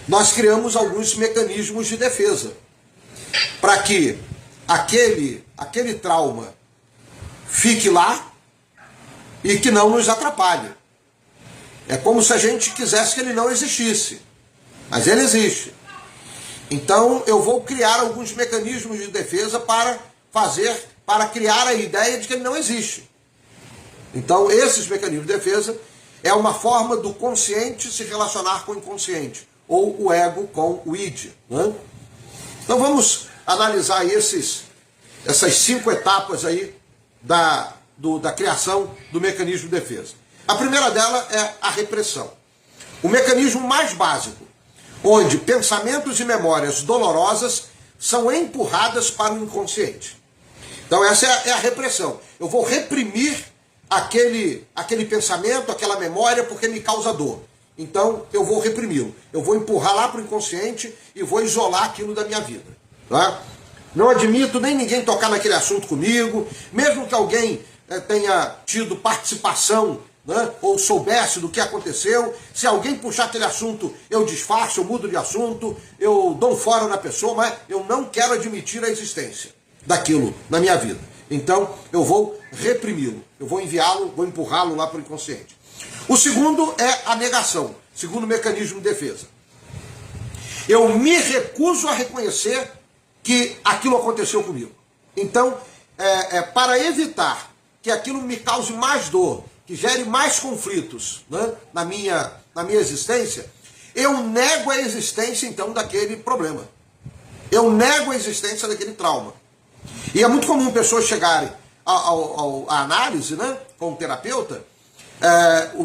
nós criamos alguns mecanismos de defesa para que aquele trauma fique lá e que não nos atrapalhe. É como se a gente quisesse que ele não existisse, mas ele existe. Então eu vou criar alguns mecanismos de defesa para criar a ideia de que ele não existe. Então esses mecanismos de defesa é uma forma do consciente se relacionar com o inconsciente, ou o ego com o id, né? Então vamos analisar aí essas 5 etapas aí da criação do mecanismo de defesa. A primeira dela é a repressão. O mecanismo mais básico, onde pensamentos e memórias dolorosas são empurradas para o inconsciente. Então essa é a repressão. Eu vou reprimir aquele pensamento, aquela memória, porque me causa dor. Então eu vou reprimi-lo. Eu vou empurrar lá para o inconsciente e vou isolar aquilo da minha vida. Tá? Não admito nem ninguém tocar naquele assunto comigo, mesmo que alguém tenha tido participação, né, ou soubesse do que aconteceu. Se alguém puxar aquele assunto, eu disfarço, eu mudo de assunto, eu dou um fora na pessoa, mas eu não quero admitir a existência daquilo na minha vida. Então eu vou reprimi-lo, eu vou enviá-lo, vou empurrá-lo lá para o inconsciente. O segundo é a negação, segundo mecanismo de defesa. Eu me recuso a reconhecer que aquilo aconteceu comigo. Então, para evitar que aquilo me cause mais dor, que gere mais conflitos, né, na minha existência, eu nego a existência, então, daquele problema. Eu nego a existência daquele trauma. E é muito comum pessoas chegarem à análise, né, com o terapeuta.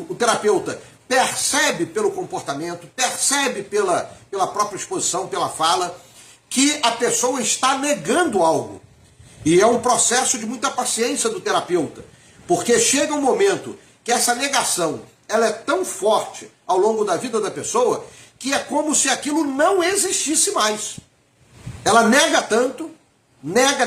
O terapeuta percebe pelo comportamento, percebe pela própria exposição, pela fala, que a pessoa está negando algo. E é um processo de muita paciência do terapeuta, porque chega um momento que essa negação ela é tão forte ao longo da vida da pessoa que é como se aquilo não existisse mais. Ela nega tanto, nega,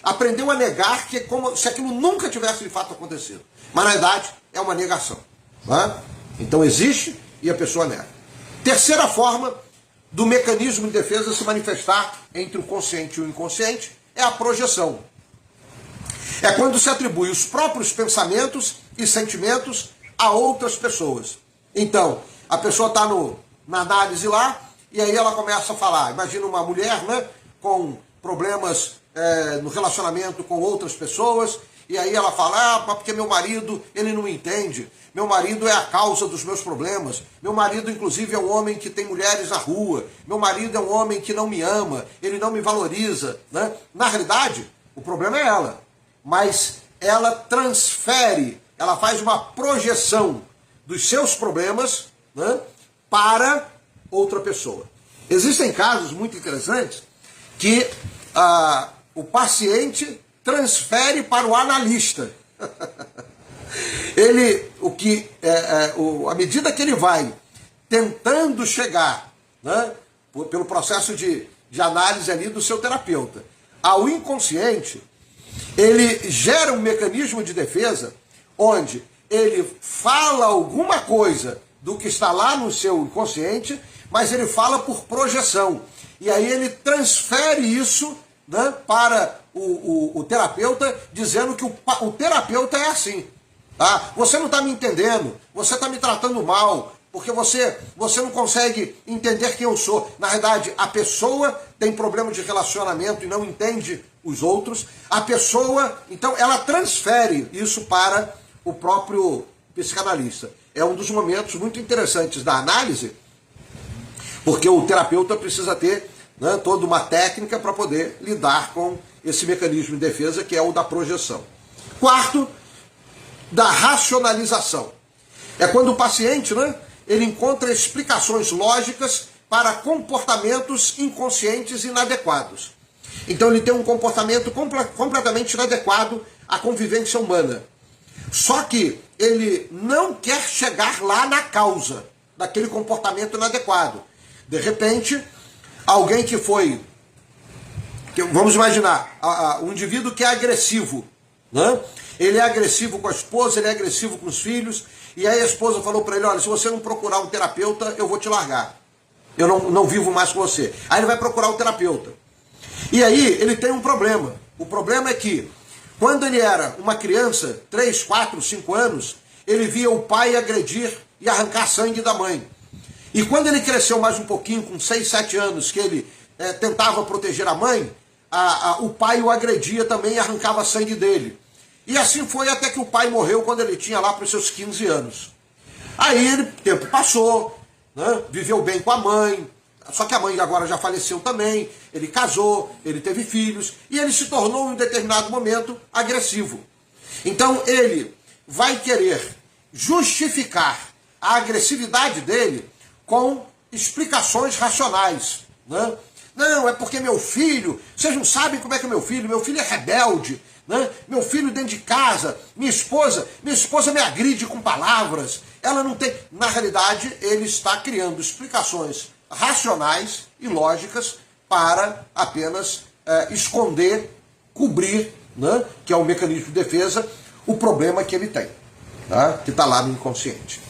aprendeu a negar que é como se aquilo nunca tivesse de fato acontecido. Mas na verdade é uma negação. Tá? Então existe e a pessoa nega. Terceira forma do mecanismo de defesa se manifestar entre o consciente e o inconsciente é a projeção. É quando se atribui os próprios pensamentos e sentimentos a outras pessoas. Então, a pessoa está na análise lá, e aí ela começa a falar. Imagina uma mulher, né, com problemas no relacionamento com outras pessoas, e aí ela fala, mas porque meu marido, ele não me entende, meu marido é a causa dos meus problemas, meu marido inclusive é um homem que tem mulheres na rua, meu marido é um homem que não me ama, ele não me valoriza, né? Na realidade, o problema é ela, mas ela transfere, ela faz uma projeção dos seus problemas, né, para outra pessoa. Existem casos muito interessantes que o paciente transfere para o analista. À medida que ele vai tentando chegar, né, pelo processo de análise ali do seu terapeuta, ao inconsciente, ele gera um mecanismo de defesa onde ele fala alguma coisa do que está lá no seu inconsciente, mas ele fala por projeção. E aí ele transfere isso, né, para o terapeuta, dizendo que o terapeuta é assim. Tá? Você não está me entendendo, você está me tratando mal, porque você não consegue entender quem eu sou. Na verdade, a pessoa tem problema de relacionamento e não entende os outros. A pessoa, então, ela transfere isso para o próprio psicanalista. É um dos momentos muito interessantes da análise, porque o terapeuta precisa ter, né, toda uma técnica para poder lidar com esse mecanismo de defesa, que é o da projeção. Quarto, da racionalização. É quando o paciente, né, ele encontra explicações lógicas para comportamentos inconscientes inadequados. Então ele tem um comportamento completamente inadequado à convivência humana. Só que ele não quer chegar lá na causa daquele comportamento inadequado. De repente, alguém que foi... Vamos imaginar, um indivíduo que é agressivo, né? Ele é agressivo com a esposa, ele é agressivo com os filhos, e aí a esposa falou para ele, olha, se você não procurar um terapeuta, eu vou te largar. Eu não vivo mais com você. Aí ele vai procurar um terapeuta. E aí ele tem um problema. O problema é que, quando ele era uma criança, 3, 4, 5 anos, ele via o pai agredir e arrancar sangue da mãe. E quando ele cresceu mais um pouquinho, com 6, 7 anos, que ele tentava proteger a mãe, o pai o agredia também e arrancava sangue dele. E assim foi até que o pai morreu quando ele tinha lá para os seus 15 anos. Aí o tempo passou, né, viveu bem com a mãe, só que a mãe agora já faleceu também, ele casou, ele teve filhos, e ele se tornou em um determinado momento agressivo. Então ele vai querer justificar a agressividade dele com explicações racionais, né? Não, é porque meu filho, vocês não sabem como é que é meu filho é rebelde, né? Meu filho dentro de casa, minha esposa me agride com palavras, ela não tem... Na realidade, ele está criando explicações racionais e lógicas para apenas esconder, cobrir, né? Que é o mecanismo de defesa, o problema que ele tem, tá? Que está lá no inconsciente.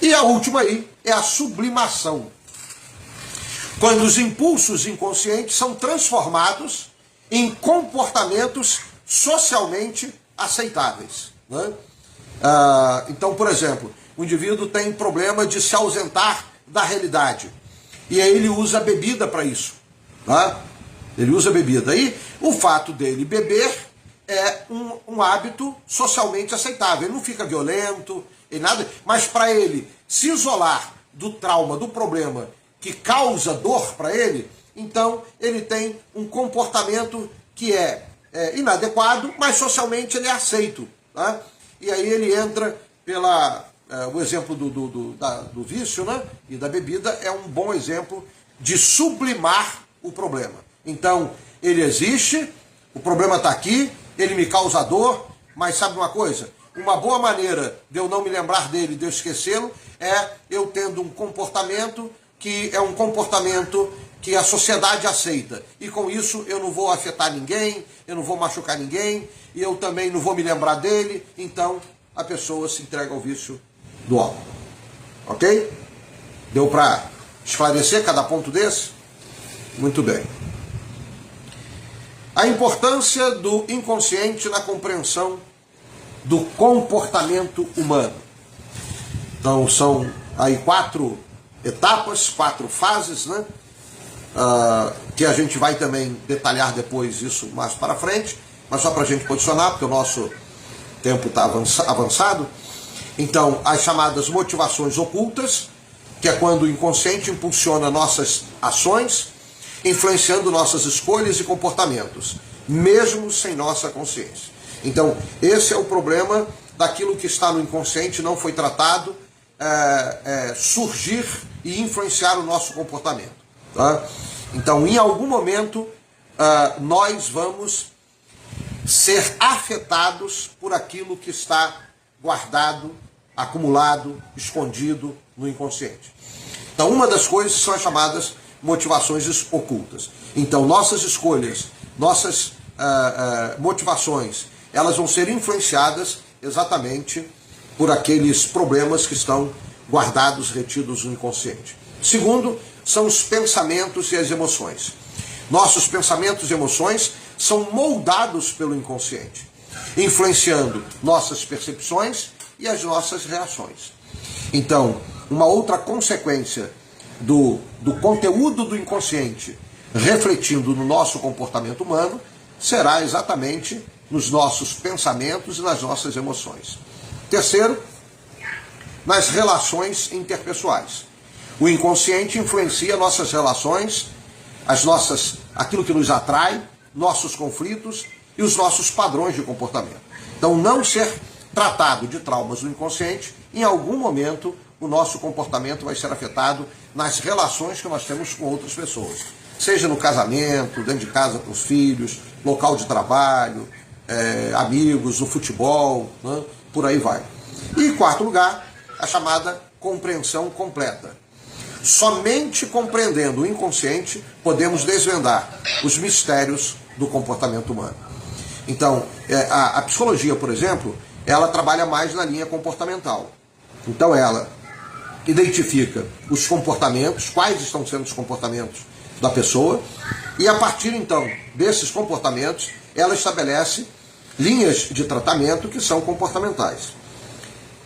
E a última aí é a sublimação. Quando os impulsos inconscientes são transformados em comportamentos socialmente aceitáveis, né? Então, por exemplo, o indivíduo tem problema de se ausentar da realidade. E aí ele usa a bebida para isso. Tá? Ele usa a bebida. E o fato dele beber é um hábito socialmente aceitável. Ele não fica violento, e nada, mas para ele se isolar do trauma, do problema que causa dor para ele, então ele tem um comportamento que é inadequado, mas socialmente ele é aceito. Tá? E aí ele entra o exemplo do vício, né, e da bebida é um bom exemplo de sublimar o problema. Então, ele existe, o problema está aqui, ele me causa dor, mas sabe uma coisa? Uma boa maneira de eu não me lembrar dele, de eu esquecê-lo, é eu tendo um comportamento que é um comportamento que a sociedade aceita. E com isso eu não vou afetar ninguém, eu não vou machucar ninguém, e eu também não vou me lembrar dele, então a pessoa se entrega ao vício do álcool. Ok? Deu para esclarecer cada ponto desse? Muito bem. A importância do inconsciente na compreensão do comportamento humano. Então são aí 4 etapas, 4 fases, né? que a gente vai também detalhar depois isso mais para frente, mas só para a gente posicionar, porque o nosso tempo está avançado. Então, as chamadas motivações ocultas, que é quando o inconsciente impulsiona nossas ações, influenciando nossas escolhas e comportamentos, mesmo sem nossa consciência. Então, esse é o problema daquilo que está no inconsciente, não foi tratado, surgir e influenciar o nosso comportamento. Tá? Então, em algum momento, nós vamos ser afetados por aquilo que está guardado, acumulado, escondido no inconsciente. Então, uma das coisas são as chamadas motivações ocultas. Então, nossas escolhas, nossas motivações, elas vão ser influenciadas exatamente por aqueles problemas que estão guardados, retidos no inconsciente. Segundo, são os pensamentos e as emoções. Nossos pensamentos e emoções são moldados pelo inconsciente, influenciando nossas percepções e as nossas reações. Então, uma outra consequência do conteúdo do inconsciente refletindo no nosso comportamento humano será exatamente nos nossos pensamentos e nas nossas emoções. Terceiro, nas relações interpessoais. O inconsciente influencia nossas relações, aquilo que nos atrai, nossos conflitos e os nossos padrões de comportamento. Então, não ser tratado de traumas do inconsciente, em algum momento o nosso comportamento vai ser afetado nas relações que nós temos com outras pessoas. Seja no casamento, dentro de casa com os filhos, local de trabalho, amigos, no futebol, né? Por aí vai. E em quarto lugar, a chamada compreensão completa. Somente compreendendo o inconsciente podemos desvendar os mistérios do comportamento humano. Então, a psicologia, por exemplo, ela trabalha mais na linha comportamental. Então ela identifica os comportamentos, quais estão sendo os comportamentos da pessoa, e a partir então desses comportamentos, ela estabelece linhas de tratamento que são comportamentais.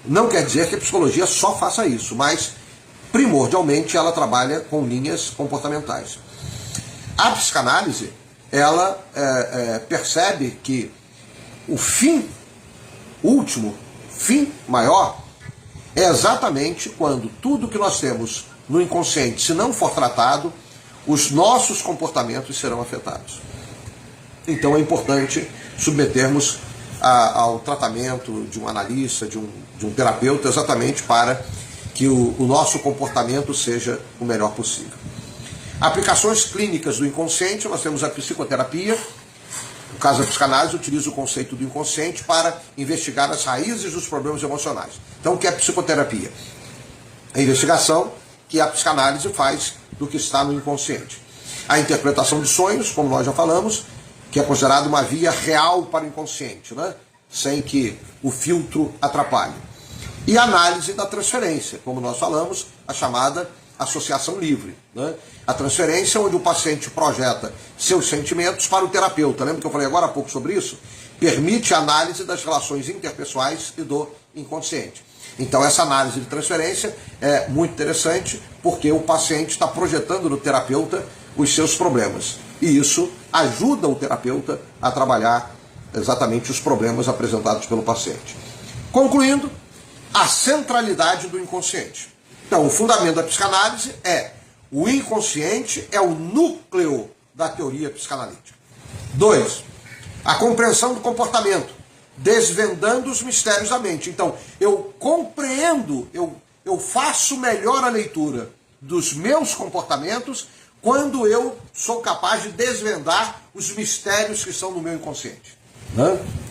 Não quer dizer que a psicologia só faça isso, mas primordialmente ela trabalha com linhas comportamentais. A psicanálise, ela percebe que o fim último, fim maior, é exatamente quando tudo que nós temos no inconsciente, se não for tratado, os nossos comportamentos serão afetados. Então é importante submetermos ao tratamento de um analista, de um terapeuta, exatamente para que o nosso comportamento seja o melhor possível. Aplicações clínicas do inconsciente, nós temos a psicoterapia. No caso da psicanálise, utiliza o conceito do inconsciente para investigar as raízes dos problemas emocionais. Então, o que é psicoterapia? A investigação que a psicanálise faz do que está no inconsciente. A interpretação de sonhos, como nós já falamos, que é considerada uma via real para o inconsciente, né? Sem que o filtro atrapalhe. E a análise da transferência, como nós falamos, a chamada associação livre, né? A transferência onde o paciente projeta seus sentimentos para o terapeuta. Lembra que eu falei agora há pouco sobre isso? Permite a análise das relações interpessoais e do inconsciente. Então essa análise de transferência é muito interessante porque o paciente está projetando no terapeuta os seus problemas. E isso ajuda o terapeuta a trabalhar exatamente os problemas apresentados pelo paciente. Concluindo, a centralidade do inconsciente. Então, o fundamento da psicanálise é o inconsciente é o núcleo da teoria psicanalítica. 2. A compreensão do comportamento, desvendando os mistérios da mente. Então, eu compreendo, eu faço melhor a leitura dos meus comportamentos quando eu sou capaz de desvendar os mistérios que estão no meu inconsciente.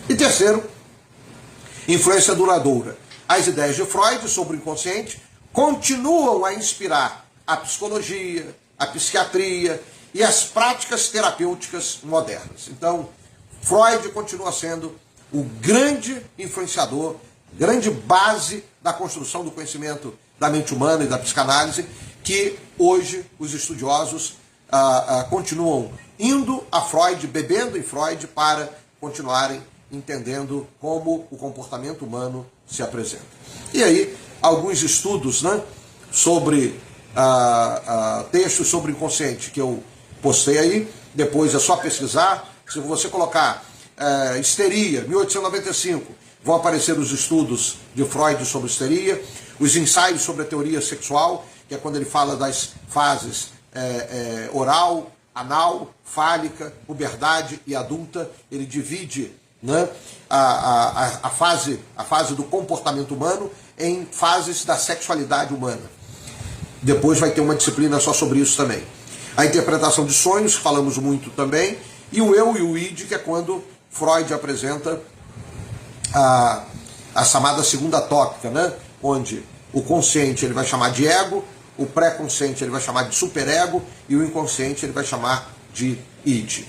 E terceiro, influência duradoura. As ideias de Freud sobre o inconsciente continuam a inspirar a psicologia, a psiquiatria e as práticas terapêuticas modernas. Então, Freud continua sendo o grande influenciador, grande base da construção do conhecimento da mente humana e da psicanálise, que hoje os estudiosos continuam indo a Freud, bebendo em Freud, para continuarem entendendo como o comportamento humano se apresenta. E aí, alguns estudos, né, sobre textos sobre o inconsciente que eu postei aí, depois é só pesquisar. Se você colocar histeria, 1895, vão aparecer os estudos de Freud sobre histeria, os ensaios sobre a teoria sexual, que é quando ele fala das fases oral, anal, fálica, puberdade e adulta. Ele divide, né, a fase do comportamento humano em fases da sexualidade humana. Depois vai ter uma disciplina só sobre isso também. A interpretação de sonhos, falamos muito também, e o eu e o id, que é quando Freud apresenta a chamada segunda tópica, né? Onde o consciente ele vai chamar de ego, o pré-consciente ele vai chamar de superego e o inconsciente ele vai chamar de id.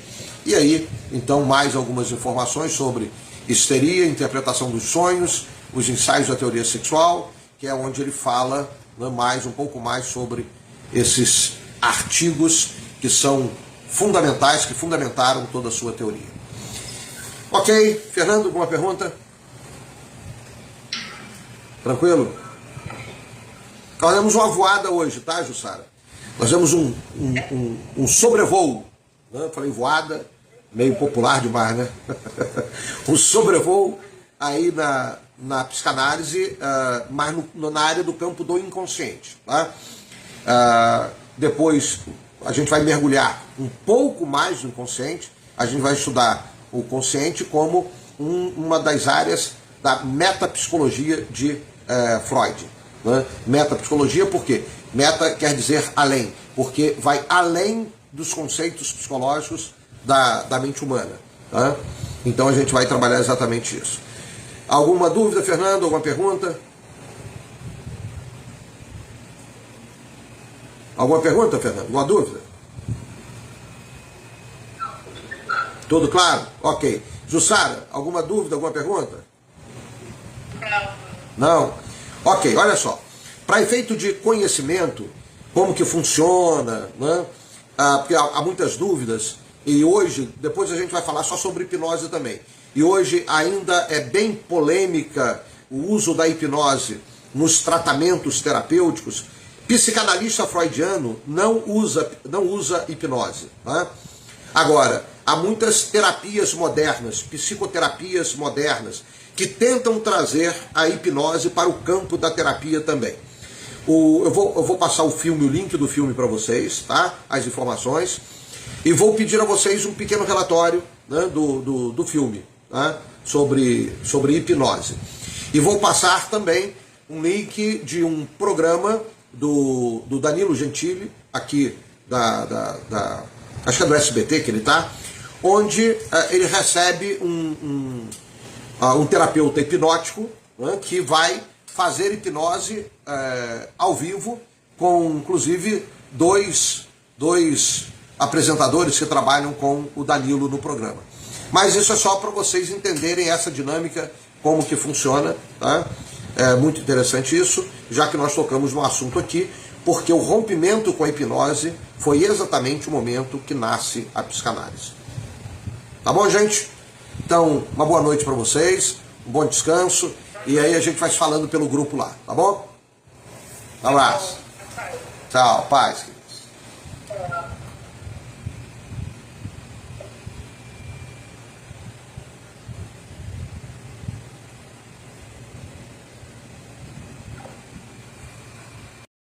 E aí, então, mais algumas informações sobre histeria, interpretação dos sonhos, os ensaios da teoria sexual, que é onde ele fala, né, um pouco mais sobre esses artigos que são fundamentais, que fundamentaram toda a sua teoria. Ok, Fernando, alguma pergunta? Tranquilo? Nós demos uma voada hoje, tá, Jussara? Nós demos um sobrevoo. Né? Eu falei voada, meio popular demais, né? Um sobrevoo aí na psicanálise, mas na área do campo do inconsciente. Tá? Depois a gente vai mergulhar um pouco mais no inconsciente, a gente vai estudar o consciente como uma das áreas da metapsicologia de Freud. Né? Metapsicologia por quê? Meta quer dizer além, porque vai além dos conceitos psicológicos da mente humana. Tá? Então a gente vai trabalhar exatamente isso. Alguma dúvida, Fernando? Alguma pergunta? Alguma pergunta, Fernando? Alguma dúvida? Tudo claro? Ok. Jussara, alguma dúvida, alguma pergunta? Não? Ok, olha só. Para efeito de conhecimento, como que funciona, né? Porque há muitas dúvidas, e hoje, depois a gente vai falar só sobre hipnose também. E hoje ainda é bem polêmica o uso da hipnose nos tratamentos terapêuticos. Psicanalista freudiano não usa hipnose. Tá? Agora, há muitas terapias modernas, psicoterapias modernas, que tentam trazer a hipnose para o campo da terapia também. Eu vou passar o link do filme para vocês, tá? As informações, e vou pedir a vocês um pequeno relatório, né, do filme, tá? sobre hipnose. E vou passar também um link de um programa do Danilo Gentili, aqui acho que é do SBT que ele está, onde ele recebe um terapeuta hipnótico, né, que vai fazer hipnose ao vivo, com inclusive dois apresentadores que trabalham com o Danilo no programa. Mas isso é só para vocês entenderem essa dinâmica, como que funciona, tá? É muito interessante isso, já que nós tocamos no assunto aqui, porque o rompimento com a hipnose foi exatamente o momento que nasce a psicanálise. Tá bom, gente? Então, uma boa noite para vocês, um bom descanso, e aí a gente vai falando pelo grupo lá, tá bom? Um abraço. Tchau, paz.